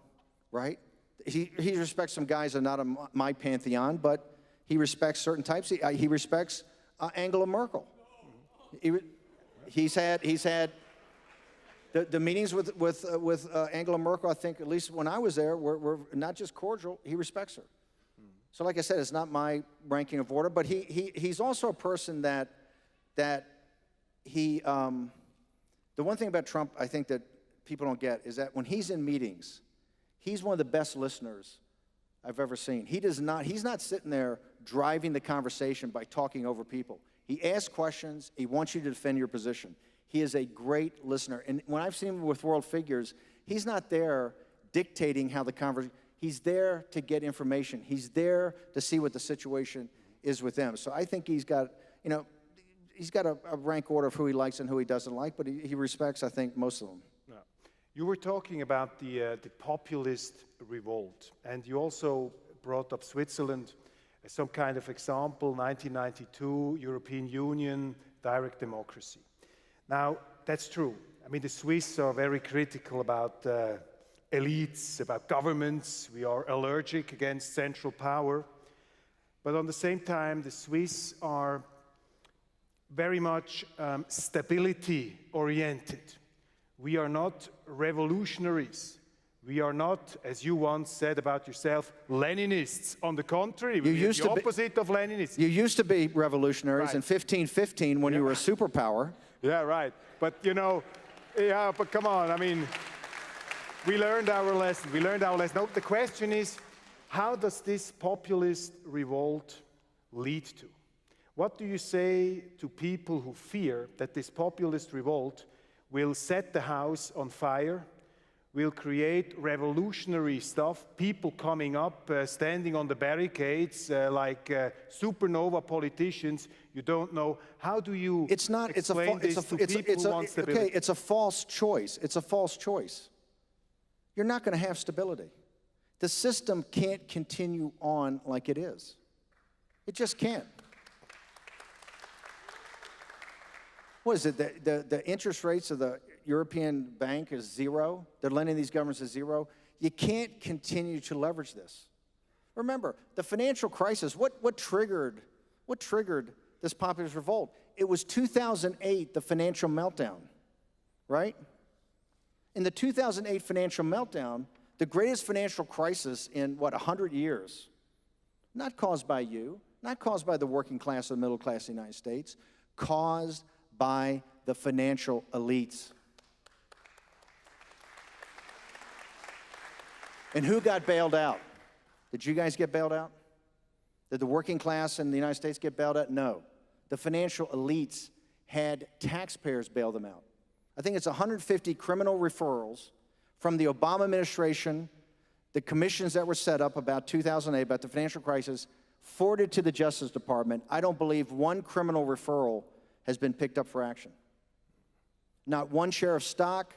right? He respects some guys that are not in my pantheon, but he respects certain types. He respects Angela Merkel. He's had the meetings with Angela Merkel. I think at least when I was there were not just cordial. He respects her. So, like I said, it's not my ranking of order, but he's also a person that he. The one thing about Trump, I think that people don't get is that when he's in meetings, he's one of the best listeners I've ever seen. He's not sitting there driving the conversation by talking over people. He asks questions. He wants you to defend your position. He is a great listener. And when I've seen him with world figures, he's not there dictating how the conversation. He's there to get information. He's there to see what the situation is with them. So I think he's got a rank order of who he likes and who he doesn't like, but he respects, I think, most of them. Yeah. You were talking about the populist revolt, and you also brought up Switzerland as some kind of example. 1992, European Union direct democracy. Now, that's true. I mean, the Swiss are very critical about elites, about governments. We are allergic against central power. But on the same time, the Swiss are very much stability-oriented. We are not revolutionaries. We are not, as you once said about yourself, Leninists. On the contrary, we are the opposite of Leninists. You used to be revolutionaries in 1515 when you were a superpower. Yeah, right. But, you know, yeah, but come on. I mean, we learned our lesson. We learned our lesson. Now, the question is, how does this populist revolt lead to? What do you say to people who fear that this populist revolt will set the house on fire, will create revolutionary stuff, people coming up, standing on the barricades like supernova politicians? You don't know. How do you explain this to people who want stability? Okay, it's a false choice. It's a false choice. You're not going to have stability. The system can't continue on like it is. It just can't. What is it? The interest rates of the European Bank is zero. They're lending these governments at zero. You can't continue to leverage this. Remember, the financial crisis, what triggered this populist revolt? It was 2008, the financial meltdown, right? In the 2008 financial meltdown, the greatest financial crisis in, 100 years, not caused by you, not caused by the working class or the middle class of the United States, caused by the financial elites. And who got bailed out? Did you guys get bailed out? Did the working class in the United States get bailed out? No. The financial elites had taxpayers bail them out. I think it's 150 criminal referrals from the Obama administration, the commissions that were set up about 2008, about the financial crisis, forwarded to the Justice Department. I don't believe one criminal referral has been picked up for action. Not one share of stock,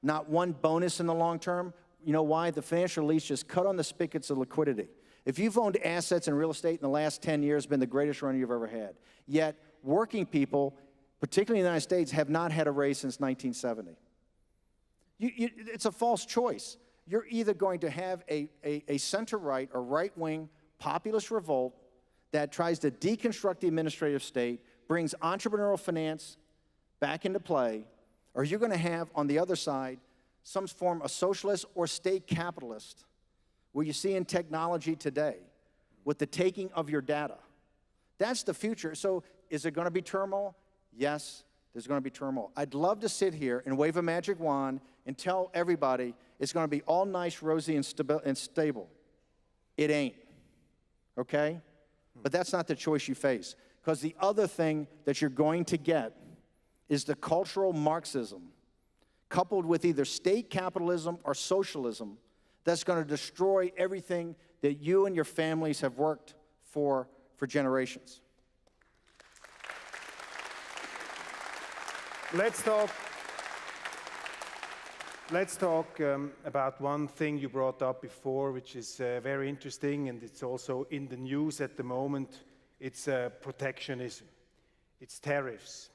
not one bonus in the long term. You know why? The financial elites just cut on the spigots of liquidity. If you've owned assets in real estate in the last 10 years, it's been the greatest run you've ever had. Yet, working people, particularly in the United States, have not had a raise since 1970. It's a false choice. You're either going to have a center-right or right-wing populist revolt that tries to deconstruct the administrative state, brings entrepreneurial finance back into play, or you're going to have, on the other side, some form of socialist or state capitalist, where you see in technology today, with the taking of your data. That's the future. So is there going to be turmoil? Yes, there's going to be turmoil. I'd love to sit here and wave a magic wand and tell everybody it's going to be all nice, rosy, and stable. It ain't, okay? But that's not the choice you face. Because the other thing that you're going to get is the cultural Marxism, coupled with either state capitalism or socialism, that's going to destroy everything that you and your families have worked for generations. Let's talk about one thing you brought up before, which is very interesting, and it's also in the news at the moment. It's protectionism. It's tariffs.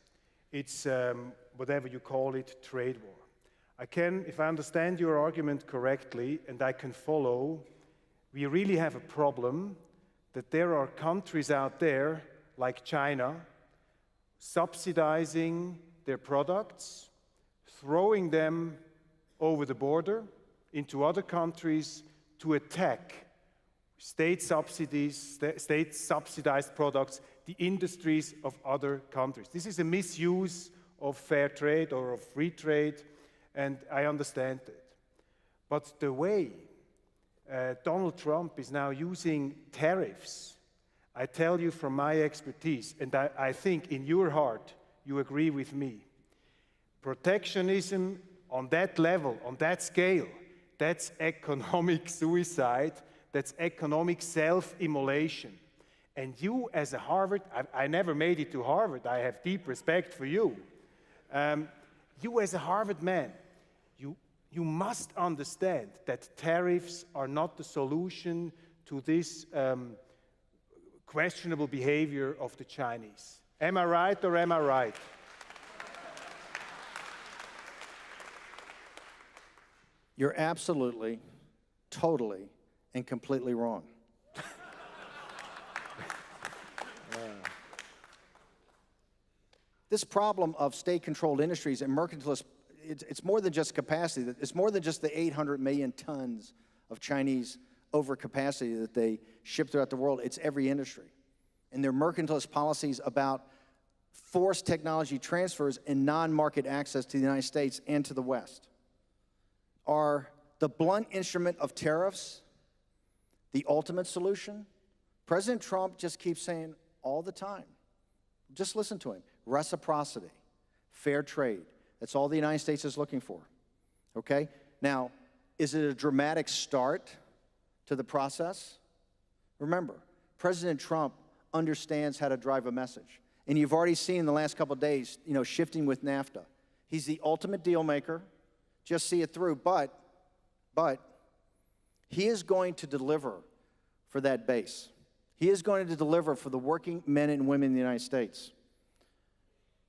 It's whatever you call it, trade war. If I understand your argument correctly, and I can follow, we really have a problem that there are countries out there, like China, subsidizing their products, throwing them over the border into other countries to attack state-subsidized products, the industries of other countries. This is a misuse of fair trade or of free trade, and I understand it. But the way Donald Trump is now using tariffs, I tell you from my expertise, and I think in your heart you agree with me, protectionism on that level, on that scale, that's economic suicide, that's economic self-immolation. And you as a Harvard, I never made it to Harvard, I have deep respect for you. You as a Harvard man, you must understand that tariffs are not the solution to this questionable behavior of the Chinese. Am I right or am I right? You're absolutely, totally, and completely wrong. This problem of state-controlled industries and mercantilist, it's more than just capacity. It's more than just the 800 million tons of Chinese overcapacity that they ship throughout the world. It's every industry. And their mercantilist policies about forced technology transfers and non-market access to the United States and to the West are the blunt instrument of tariffs the ultimate solution? President Trump just keeps saying all the time, just listen to him, reciprocity, fair trade. That's all the United States is looking for, okay? Now, is it a dramatic start to the process? Remember, President Trump understands how to drive a message. And you've already seen in the last couple of days, shifting with NAFTA. He's the ultimate deal maker. Just see it through. But he is going to deliver for that base. He is going to deliver for the working men and women in the United States.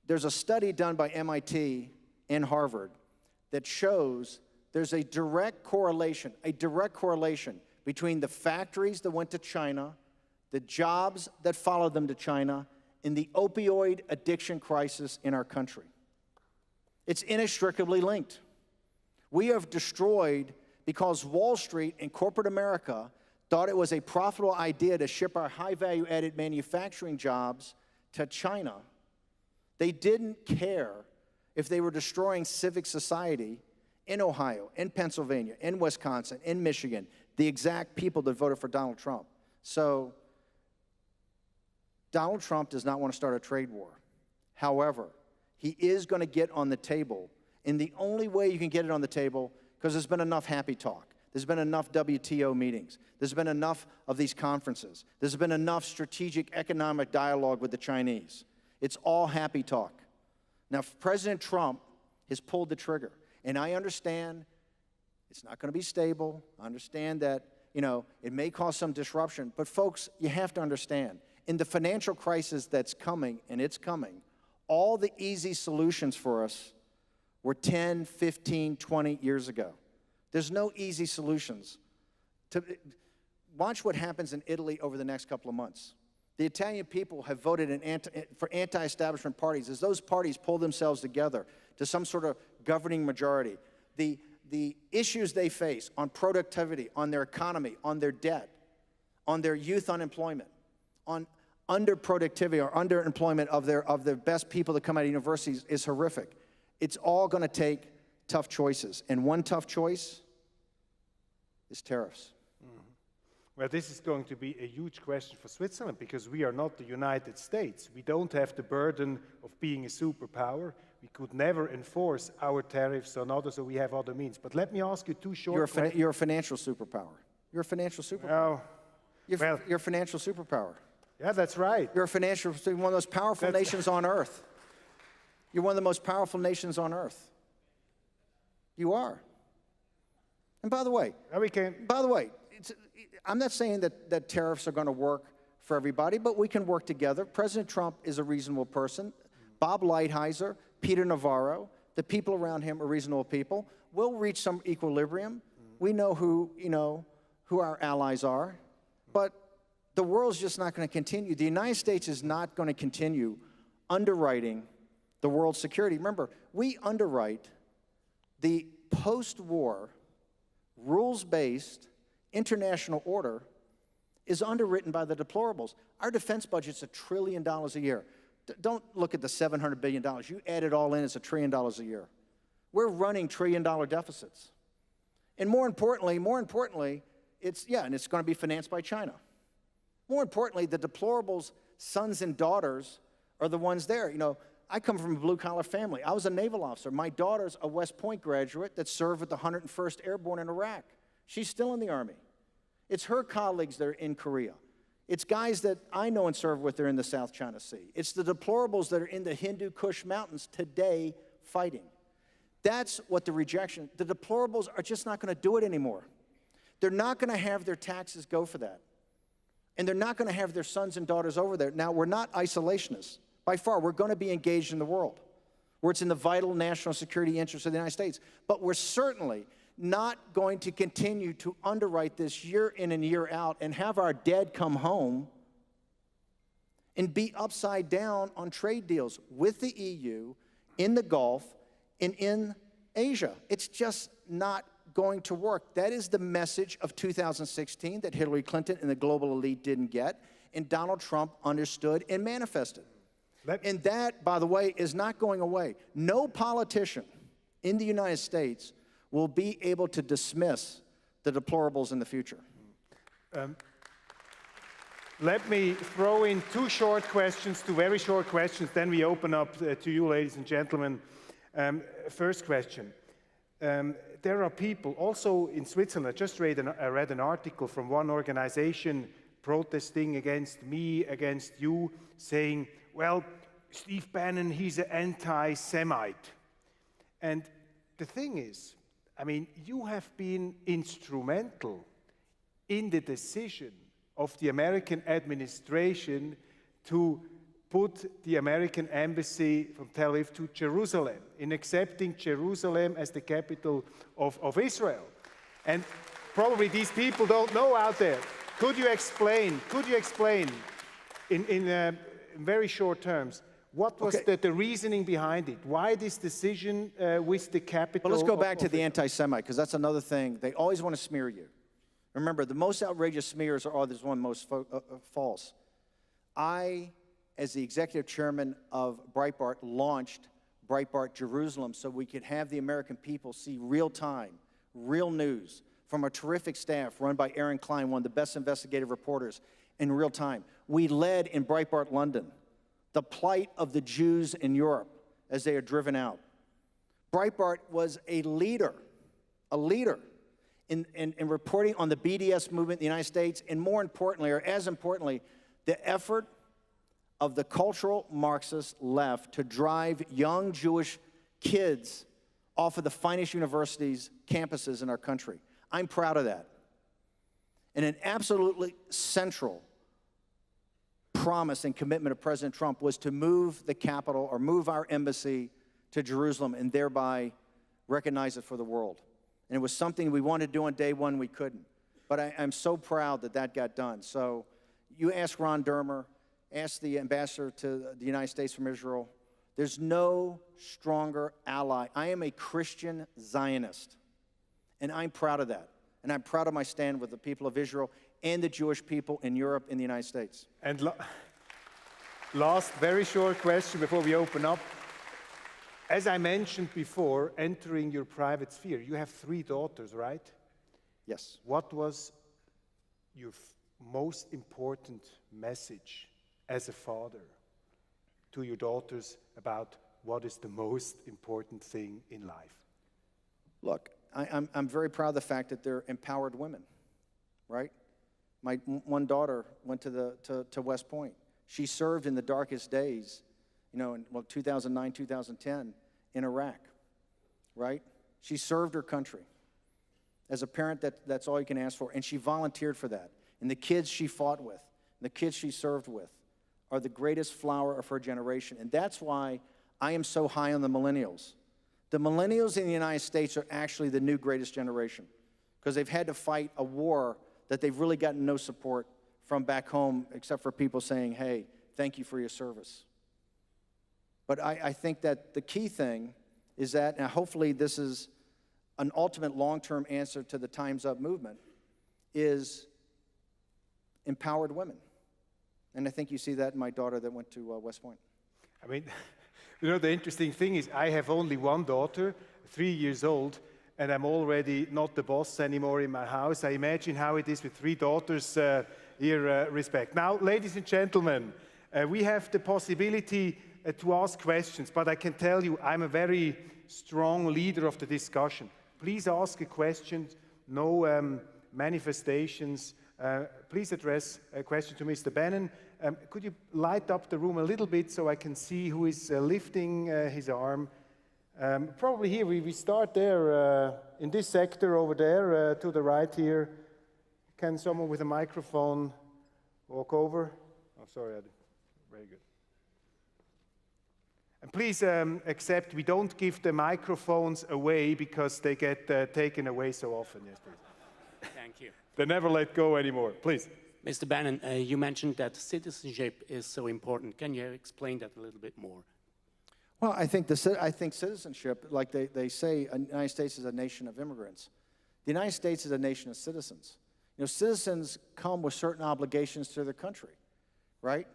There's a study done by MIT and Harvard that shows there's a direct correlation between the factories that went to China, the jobs that followed them to China, and the opioid addiction crisis in our country. It's inextricably linked. We have destroyed, because Wall Street and corporate America thought it was a profitable idea to ship our high-value added manufacturing jobs to China. They didn't care if they were destroying civic society in Ohio, in Pennsylvania, in Wisconsin, in Michigan, the exact people that voted for Donald Trump. So Donald Trump does not want to start a trade war. However, he is going to get on the table, and the only way you can get it on the table, because there's been enough happy talk. There's been enough WTO meetings. There's been enough of these conferences. There's been enough strategic economic dialogue with the Chinese. It's all happy talk. Now, President Trump has pulled the trigger, and I understand it's not going to be stable. I understand that, it may cause some disruption, but folks, you have to understand, in the financial crisis that's coming, and it's coming, all the easy solutions for us were 10, 15, 20 years ago. There's no easy solutions. Watch what happens in Italy over the next couple of months. The Italian people have voted for anti-establishment parties. As those parties pull themselves together to some sort of governing majority, the issues they face on productivity, on their economy, on their debt, on their youth unemployment, on underproductivity or underemployment of their best people that come out of universities is horrific. It's all going to take tough choices. And one tough choice is tariffs. Well, this is going to be a huge question for Switzerland because we are not the United States. We don't have the burden of being a superpower. We could never enforce our tariffs on others, so we have other means. But let me ask you two short questions. You're a financial superpower. You're a financial superpower. You're a financial superpower. Yeah, that's right. You're one of the most powerful nations on earth. You're one of the most powerful nations on earth. You are. And by the way, I'm not saying that tariffs are going to work for everybody, but we can work together. President Trump is a reasonable person. Bob Lighthizer, Peter Navarro, the people around him are reasonable people. We'll reach some equilibrium. We know who our allies are, but the world's just not going to continue. The United States is not going to continue underwriting the world's security. Remember, we underwrite the post-war, rules-based international order is underwritten by the deplorables. Our defense budget's $1 trillion a year. Don't look at the $700 billion. You add it all in, it's $1 trillion a year. We're running $1 trillion deficits. And more importantly, it's going to be financed by China. More importantly, the deplorables' sons and daughters are the ones there. I come from a blue-collar family. I was a naval officer. My daughter's a West Point graduate that served with the 101st Airborne in Iraq. She's still in the Army. It's her colleagues that are in Korea. It's guys that I know and serve with that are in the South China Sea. It's the deplorables that are in the Hindu Kush Mountains today fighting. That's what the deplorables are just not going to do it anymore. They're not going to have their taxes go for that. And they're not going to have their sons and daughters over there. Now, we're not isolationists, By far, we're going to be engaged in the world, where it's in the vital national security interests of the United States. But we're certainly not going to continue to underwrite this year in and year out and have our dead come home and be upside down on trade deals with the EU, in the Gulf, and in Asia. It's just not going to work. That is the message of 2016 that Hillary Clinton and the global elite didn't get, and Donald Trump understood and manifested. And that, by the way, is not going away. No politician in the United States will be able to dismiss the deplorables in the future. Let me throw in two very short questions, then we open up to you, ladies and gentlemen. First question. There are people, also in Switzerland, I just read an article from one organization protesting against me, against you, saying, well, Steve Bannon, he's an anti-Semite. And the thing is, I mean, you have been instrumental in the decision of the American administration to put the American embassy from Tel Aviv to Jerusalem, in accepting Jerusalem as the capital of Israel. And probably these people don't know out there. Could you explain in very short terms, what was the reasoning behind it? Why this decision with the capital? Well, let's go back to the anti-Semite, because that's another thing. They always want to smear you. Remember, the most outrageous smears are the one most false. I, as the executive chairman of Breitbart, launched Breitbart Jerusalem so we could have the American people see real time, real news from a terrific staff run by Aaron Klein, one of the best investigative reporters, in real time. We led in Breitbart London the plight of the Jews in Europe as they are driven out. Breitbart was a leader in reporting on the BDS movement in the United States, and more importantly, or as importantly, the effort of the cultural Marxist left to drive young Jewish kids off of the finest universities, campuses in our country. I'm proud of that. And an absolutely central promise and commitment of President Trump was to move the capital or move our embassy to Jerusalem and thereby recognize it for the world. And it was something we wanted to do on day one, we couldn't. But I'm so proud that that got done. So you ask Ron Dermer, ask the ambassador to the United States from Israel. There's no stronger ally. I am a Christian Zionist, and I'm proud of that. And I'm proud of my stand with the people of Israel and the Jewish people in Europe and the United States. And last very short question before we open up. As I mentioned before, entering your private sphere, you have 3 daughters, right? Yes. What was your most important message as a father to your daughters about what is the most important thing in life? Look, I'm very proud of the fact that they're empowered women, right? My one daughter went to West Point. She served in the darkest days, in 2009, 2010 in Iraq, right? She served her country. As a parent, that's all you can ask for. And she volunteered for that. And the kids she fought with, the kids she served with, are the greatest flower of her generation. And that's why I am so high on the millennials. The millennials in the United States are actually the new greatest generation because they've had to fight a war that they've really gotten no support from back home except for people saying, hey, thank you for your service. But I think that the key thing is that, and hopefully this is an ultimate long-term answer to the Time's Up movement, is empowered women. And I think you see that in my daughter that went to West Point. I mean, the interesting thing is I have only one daughter, 3 years old, and I'm already not the boss anymore in my house. I imagine how it is with 3 daughters here, respect. Now, ladies and gentlemen, we have the possibility to ask questions, but I can tell you I'm a very strong leader of the discussion. Please ask a question, no manifestations. Please address a question to Mr. Bannon. Could you light up the room a little bit so I can see who is lifting his arm? Probably here, we start there, in this sector over there, to the right here. Can someone with a microphone walk over? Oh, sorry, very good. And please accept we don't give the microphones away because they get taken away so often. Yes, please. Thank you. They never let go anymore. Please. Mr. Bannon, you mentioned that citizenship is so important. Can you explain that a little bit more? Well, I think citizenship, like they say, the United States is a nation of immigrants. The United States is a nation of citizens. You know, citizens come with certain obligations to their country, right?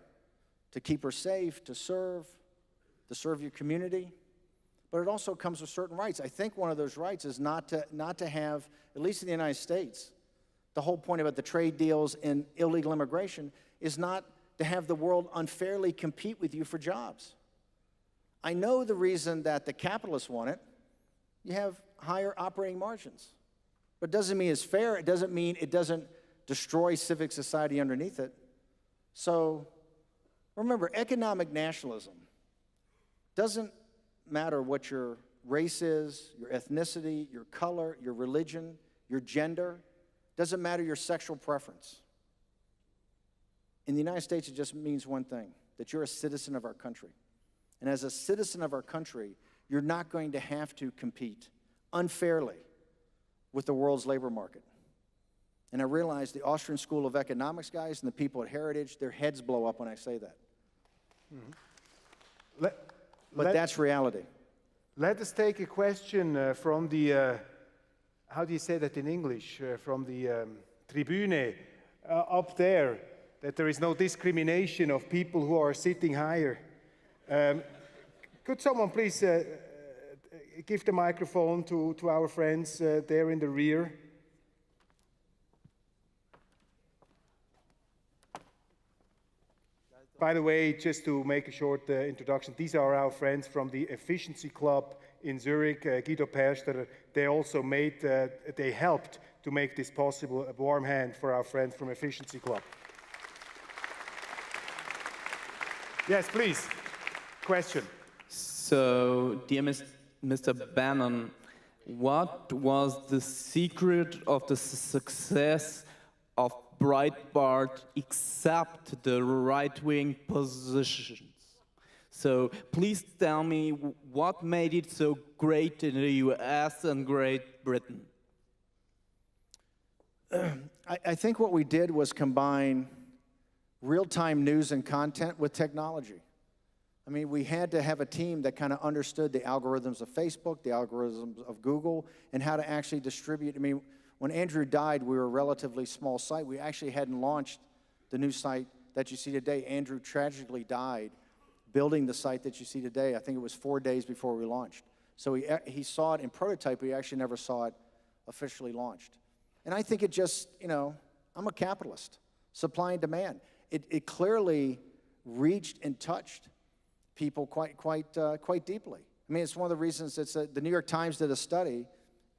To keep her safe, to serve your community. But it also comes with certain rights. I think one of those rights is not to have, at least in the United States, the whole point about the trade deals and illegal immigration is not to have the world unfairly compete with you for jobs. I know the reason that the capitalists want it. You have higher operating margins. But it doesn't mean it's fair. It doesn't mean it doesn't destroy civic society underneath it. So remember, economic nationalism doesn't matter what your race is, your ethnicity, your color, your religion, your gender. Doesn't matter your sexual preference. In the United States, it just means one thing, that you're a citizen of our country. And as a citizen of our country, you're not going to have to compete unfairly with the world's labor market. And I realize the Austrian School of Economics guys and the people at Heritage, their heads blow up when I say that. Mm-hmm. But that's reality. Let us take a question from the, how do you say that in English, from the tribune up there, that there is no discrimination of people who are sitting higher. Could someone please give the microphone to our friends there in the rear? By the way, just to make a short introduction, these are our friends from the Efficiency Club in Zurich, Guido Perster. They also they helped to make this possible. A warm hand for our friends from Efficiency Club. Yes, please. Question. So, dear Mr. Bannon, what was the secret of the success of Breitbart except the right-wing positions? So please tell me what made it so great in the US and Great Britain? I think what we did was combine real-time news and content with technology. I mean, we had to have a team that kind of understood the algorithms of Facebook, the algorithms of Google, and how to actually distribute. I mean, when Andrew died, we were a relatively small site. We actually hadn't launched the new site that you see today. Andrew tragically died building the site that you see today. I think it was 4 days before we launched. So he saw it in prototype, but he actually never saw it officially launched. And I think it just, you know, I'm a capitalist, supply and demand. It clearly reached and touched people quite deeply. I mean, it's one of the reasons the New York Times did a study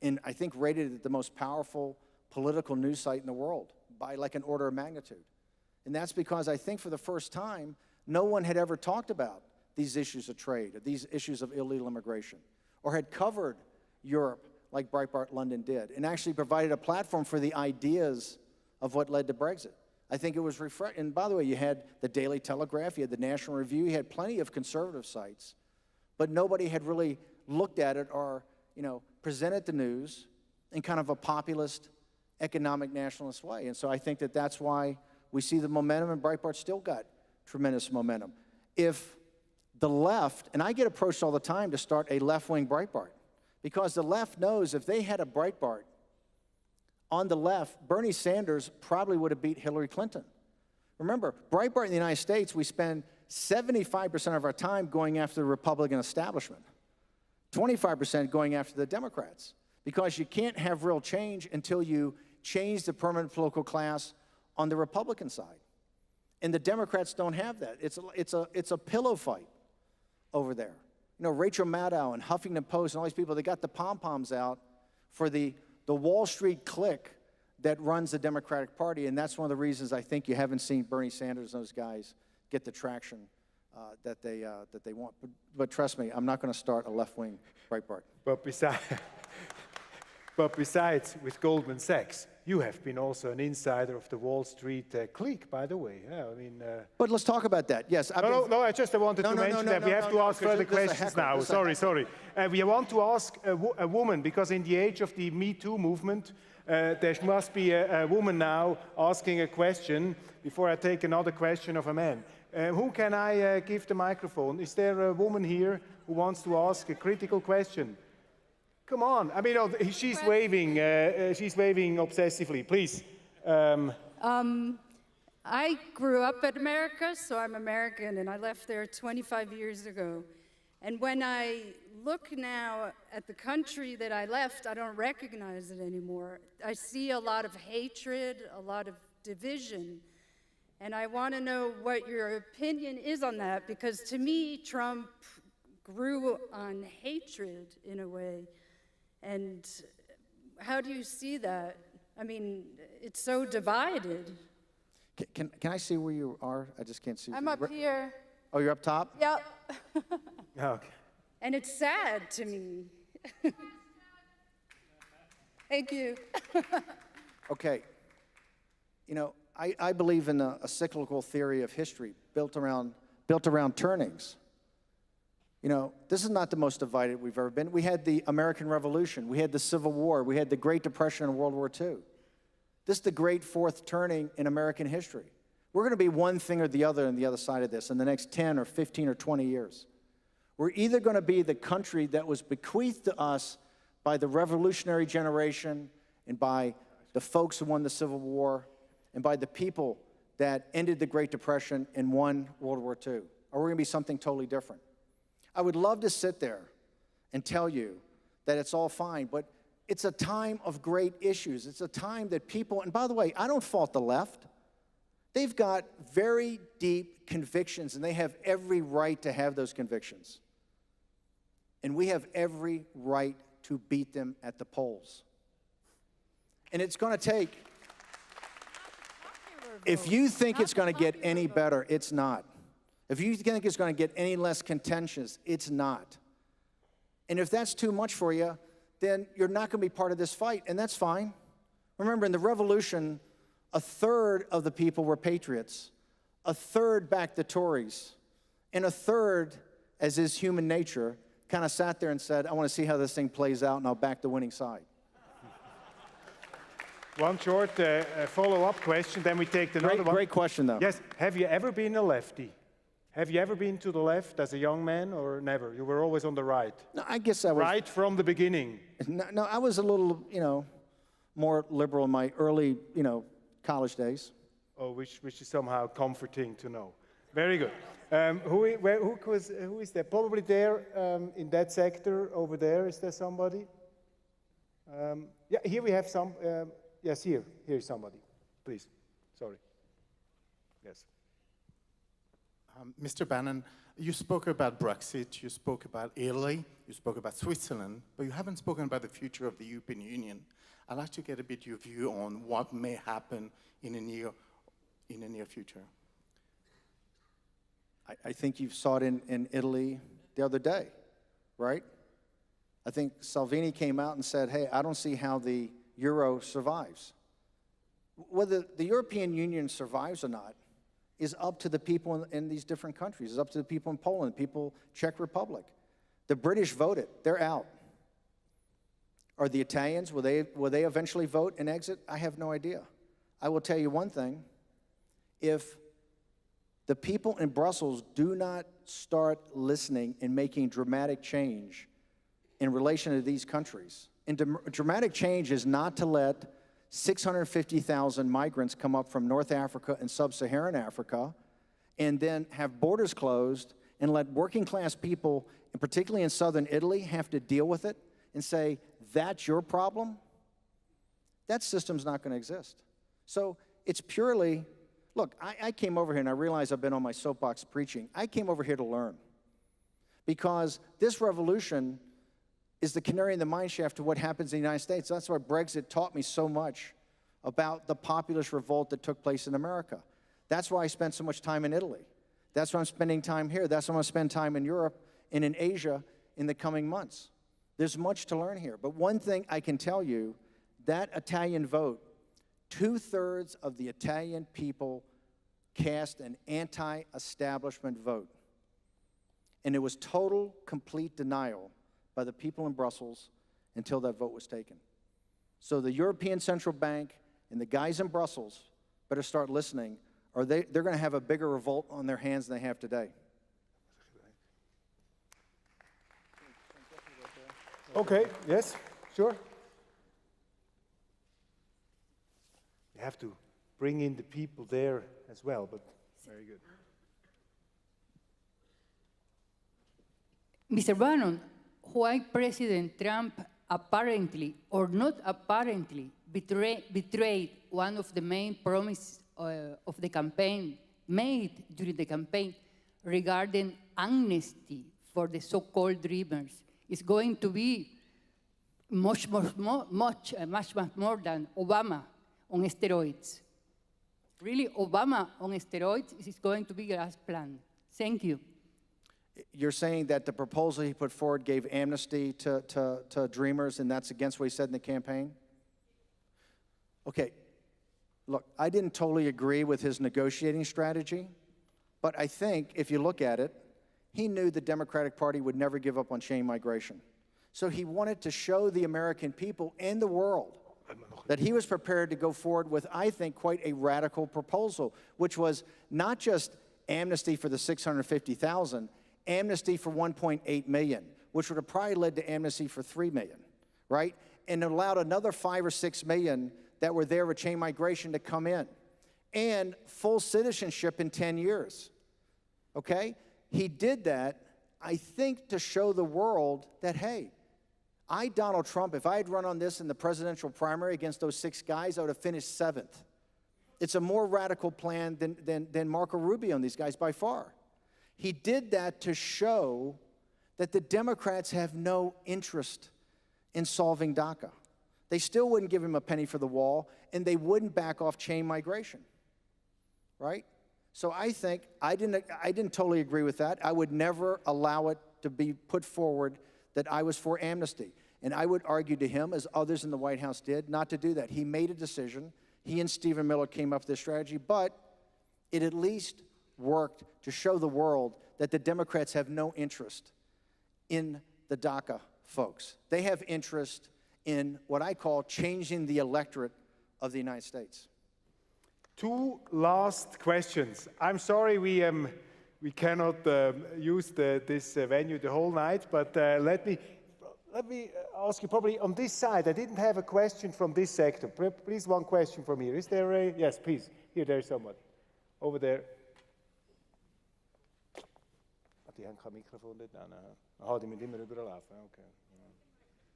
and I think rated it the most powerful political news site in the world by like an order of magnitude. And that's because I think for the first time, no one had ever talked about these issues of trade, or these issues of illegal immigration, or had covered Europe like Breitbart London did, and actually provided a platform for the ideas of what led to Brexit. I think it was refreshing. And by the way, you had the Daily Telegraph, you had the National Review, you had plenty of conservative sites, but nobody had really looked at it or, you know, presented the news in kind of a populist, economic nationalist way. And so I think that that's why we see the momentum, and Breitbart still got tremendous momentum. If the left, and I get approached all the time to start a left-wing Breitbart, because the left knows if they had a Breitbart on the left, Bernie Sanders probably would have beat Hillary Clinton. Remember, Breitbart in the United States, we spend 75% of our time going after the Republican establishment, 25% going after the Democrats, because you can't have real change until you change the permanent political class on the Republican side. And the Democrats don't have that. It's a pillow fight over there. You know, Rachel Maddow and Huffington Post and all these people, they got the pom-poms out for the Wall Street clique that runs the Democratic Party, and that's one of the reasons I think you haven't seen Bernie Sanders and those guys get the traction that they want. But trust me, I'm not going to start a left-wing Breitbart. But But besides, with Goldman Sachs, you have been also an insider of the Wall Street clique, by the way. Yeah, I mean. But let's talk about that. Yes. No, I just wanted to mention that we have to ask further questions now. Sorry. We want to ask a woman, because in the age of the Me Too movement, there must be a woman now asking a question before I take another question of a man. Who can I give the microphone? Is there a woman here who wants to ask a critical question? Come on. I mean, she's waving obsessively. Please. I grew up in America, so I'm American, and I left there 25 years ago. And when I look now at the country that I left, I don't recognize it anymore. I see a lot of hatred, a lot of division. And I want to know what your opinion is on that, because to me, Trump grew on hatred in a way. And how do you see that? I mean, it's so divided. Can I see where you are? I just can't see. I'm up here. Oh, you're up top? Yep. Okay. And it's sad to me. Thank you. Okay. You know, I believe in a cyclical theory of history built around turnings. You know, this is not the most divided we've ever been. We had the American Revolution. We had the Civil War. We had the Great Depression and World War II. This is the great fourth turning in American history. We're going to be one thing or the other on the other side of this in the next 10 or 15 or 20 years. We're either going to be the country that was bequeathed to us by the revolutionary generation and by the folks who won the Civil War and by the people that ended the Great Depression and won World War II, or we're going to be something totally different. I would love to sit there and tell you that it's all fine, but it's a time of great issues. It's a time that people, and by the way, I don't fault the left. They've got very deep convictions, and they have every right to have those convictions. And we have every right to beat them at the polls. And it's going to take, if you think it's going to get any better, it's not. If you think it's going to get any less contentious, it's not. And if that's too much for you, then you're not going to be part of this fight, and that's fine. Remember, in the Revolution, a third of the people were patriots, a third backed the Tories, and a third, as is human nature, kind of sat there and said, I want to see how this thing plays out, and I'll back the winning side. One short follow-up question, then we take another one. Great question, though. Yes, have you ever been a lefty? Have you ever been to the left as a young man, or never? You were always on the right? No, I guess I was. Right from the beginning? No, I was a little, more liberal in my early, college days. Oh, which is somehow comforting to know. Very good. Who is there? Probably there in that sector over there. Is there somebody? Yeah, here we have some. Yes, here's somebody. Please. Sorry. Yes. Mr. Bannon, you spoke about Brexit, you spoke about Italy, you spoke about Switzerland, but you haven't spoken about the future of the European Union. I'd like to get a bit your view on what may happen in the near future. I think you saw it in Italy the other day, right? I think Salvini came out and said, hey, I don't see how the euro survives. Whether the European Union survives or not is up to the people in these different countries. It's up to the people in Poland, people Czech Republic. The British voted. They're out. Are the Italians, will they eventually vote and exit? I have no idea. I will tell you one thing. If the people in Brussels do not start listening and making dramatic change in relation to these countries, and dramatic change is not to let 650,000 migrants come up from North Africa and sub-Saharan Africa and then have borders closed and let working class people, and particularly in southern Italy, have to deal with it and say, that's your problem, that system's not going to exist. So it's purely, look, I came over here and I realize I've been on my soapbox preaching. I came over here to learn because this revolution is the canary in the mine shaft to what happens in the United States. That's why Brexit taught me so much about the populist revolt that took place in America. That's why I spent so much time in Italy. That's why I'm spending time here. That's why I'm going to spend time in Europe and in Asia in the coming months. There's much to learn here. But one thing I can tell you, that Italian vote, 2/3 of the Italian people cast an anti-establishment vote. And it was total, complete denial by the people in Brussels until that vote was taken. So the European Central Bank and the guys in Brussels better start listening, or they're going to have a bigger revolt on their hands than they have today. Okay, yes, sure. You have to bring in the people there as well, but very good. Mr. Bannon, why President Trump apparently or not apparently betrayed one of the main promises of the campaign made during the campaign regarding amnesty for the so-called dreamers is going to be much more than Obama on steroids. Really, Obama on steroids is going to be God's plan. Thank you. You're saying that the proposal he put forward gave amnesty to dreamers, and that's against what he said in the campaign? Okay, look, I didn't totally agree with his negotiating strategy, but I think if you look at it, he knew the Democratic Party would never give up on chain migration. So he wanted to show the American people and the world that he was prepared to go forward with, I think, quite a radical proposal, which was not just amnesty for the 650,000, amnesty for 1.8 million, which would have probably led to amnesty for 3 million, right? And it allowed another 5 or 6 million that were there with chain migration to come in, and full citizenship in 10 years, okay? He did that, I think, to show the world that, hey, Donald Trump, if I had run on this in the presidential primary against those 6 guys, I would have finished 7th. It's a more radical plan than Marco Rubio and these guys by far. He did that to show that the Democrats have no interest in solving DACA. They still wouldn't give him a penny for the wall, and they wouldn't back off chain migration, right? So I think I didn't totally agree with that. I would never allow it to be put forward that I was for amnesty. And I would argue to him, as others in the White House did, not to do that. He made a decision. He and Stephen Miller came up with this strategy, but it at least worked to show the world that the Democrats have no interest in the DACA folks. They have interest in what I call changing the electorate of the United States. 2 last questions. I'm sorry we cannot use this venue the whole night, but let me ask you probably on this side. I didn't have a question from this sector. Please, one question from here. Is there a, yes, please. Here, there's someone. Over there. Die haben kein Mikrofon dort. Aha, die müssen immer rüberlaufen. Okay.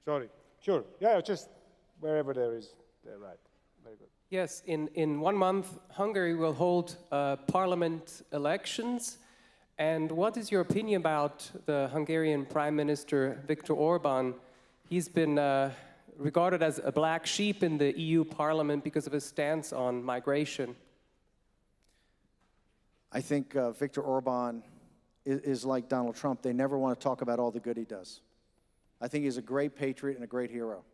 Sorry. Sure. Yeah, just wherever there is, they're right. Very good. Yes, in 1 month, Hungary will hold parliament elections. And what is your opinion about the Hungarian Prime Minister, Viktor Orban? He's been regarded as a black sheep in the EU Parliament because of his stance on migration. I think Viktor Orban is like Donald Trump. They never want to talk about all the good he does. I think he's a great patriot and a great hero.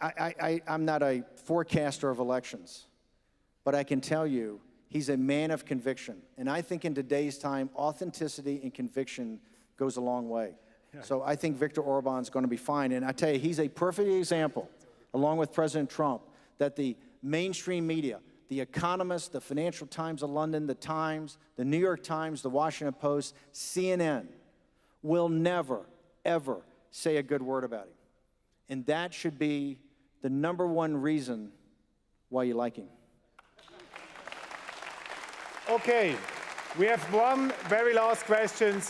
I'm not a forecaster of elections, but I can tell you he's a man of conviction. And I think in today's time, authenticity and conviction goes a long way. So I think Viktor Orban's going to be fine. And I tell you, he's a perfect example, along with President Trump, that the mainstream media, The Economist, the Financial Times of London, the Times, the New York Times, the Washington Post, CNN, will never, ever say a good word about him. And that should be the #1 reason why you like him. Okay, we have one very last question,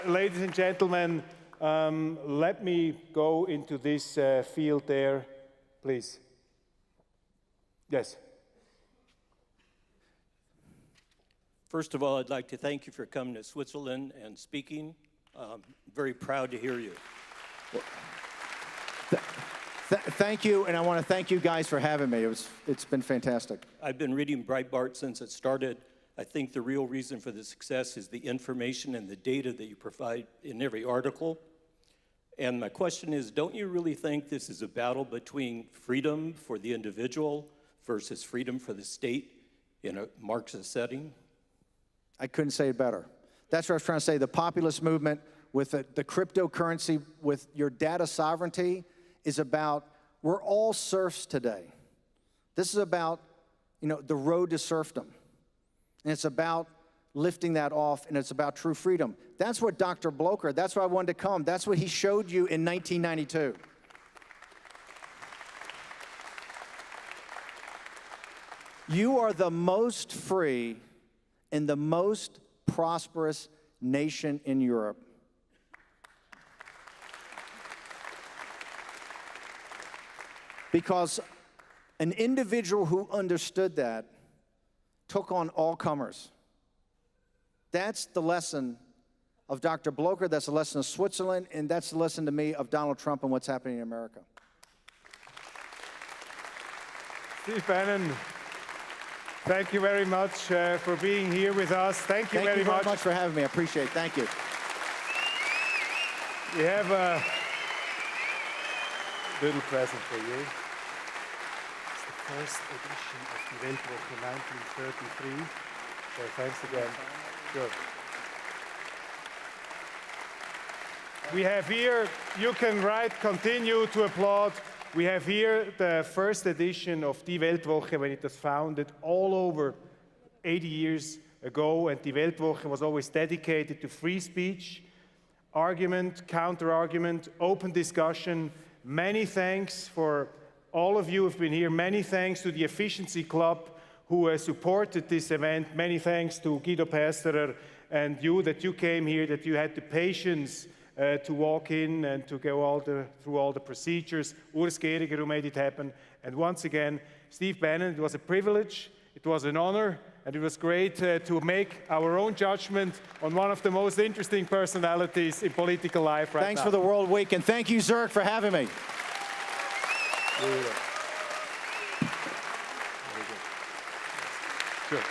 ladies and gentlemen. Let me go into this field there, please. Yes. First of all, I'd like to thank you for coming to Switzerland and speaking. Very proud to hear you. thank you, and I want to thank you guys for having me. It's been fantastic. I've been reading Breitbart since it started. I think the real reason for the success is the information and the data that you provide in every article. And my question is, don't you really think this is a battle between freedom for the individual versus freedom for the state in a Marxist setting? I couldn't say it better. That's what I was trying to say. The populist movement with the cryptocurrency, with your data sovereignty, is about, we're all serfs today. This is about, the road to serfdom. And it's about lifting that off, and it's about true freedom. That's what Dr. Blocher, that's why I wanted to come. That's what he showed you in 1992. You are the most free and the most prosperous nation in Europe. Because an individual who understood that took on all comers. That's the lesson of Dr. Blocher, that's the lesson of Switzerland, and that's the lesson to me of Donald Trump and what's happening in America. Steve Bannon, thank you very much for being here with us. Thank you very much for having me. I appreciate it. Thank you. We have a little present for you. It's the first edition of the Weltwoche 1933. So thanks again. Good. We have here, you can continue to applaud. We have here the first edition of Die Weltwoche when it was founded all over 80 years ago, and Die Weltwoche was always dedicated to free speech, argument, counter-argument, open discussion. Many thanks for all of you who have been here. Many thanks to the Efficiency Club who supported this event. Many thanks to Guido Pasterer and you that you came here, that you had the patience to walk in and to go through all the procedures. Urs Gehriger who made it happen. And once again, Steve Bannon, it was a privilege, it was an honor, and it was great to make our own judgment on one of the most interesting personalities in political life right now. Thanks for the World Week, and thank you, Zurich, for having me. Very good. Sure.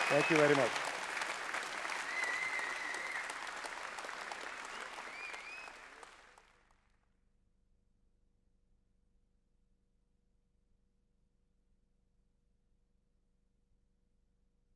Thank you very much.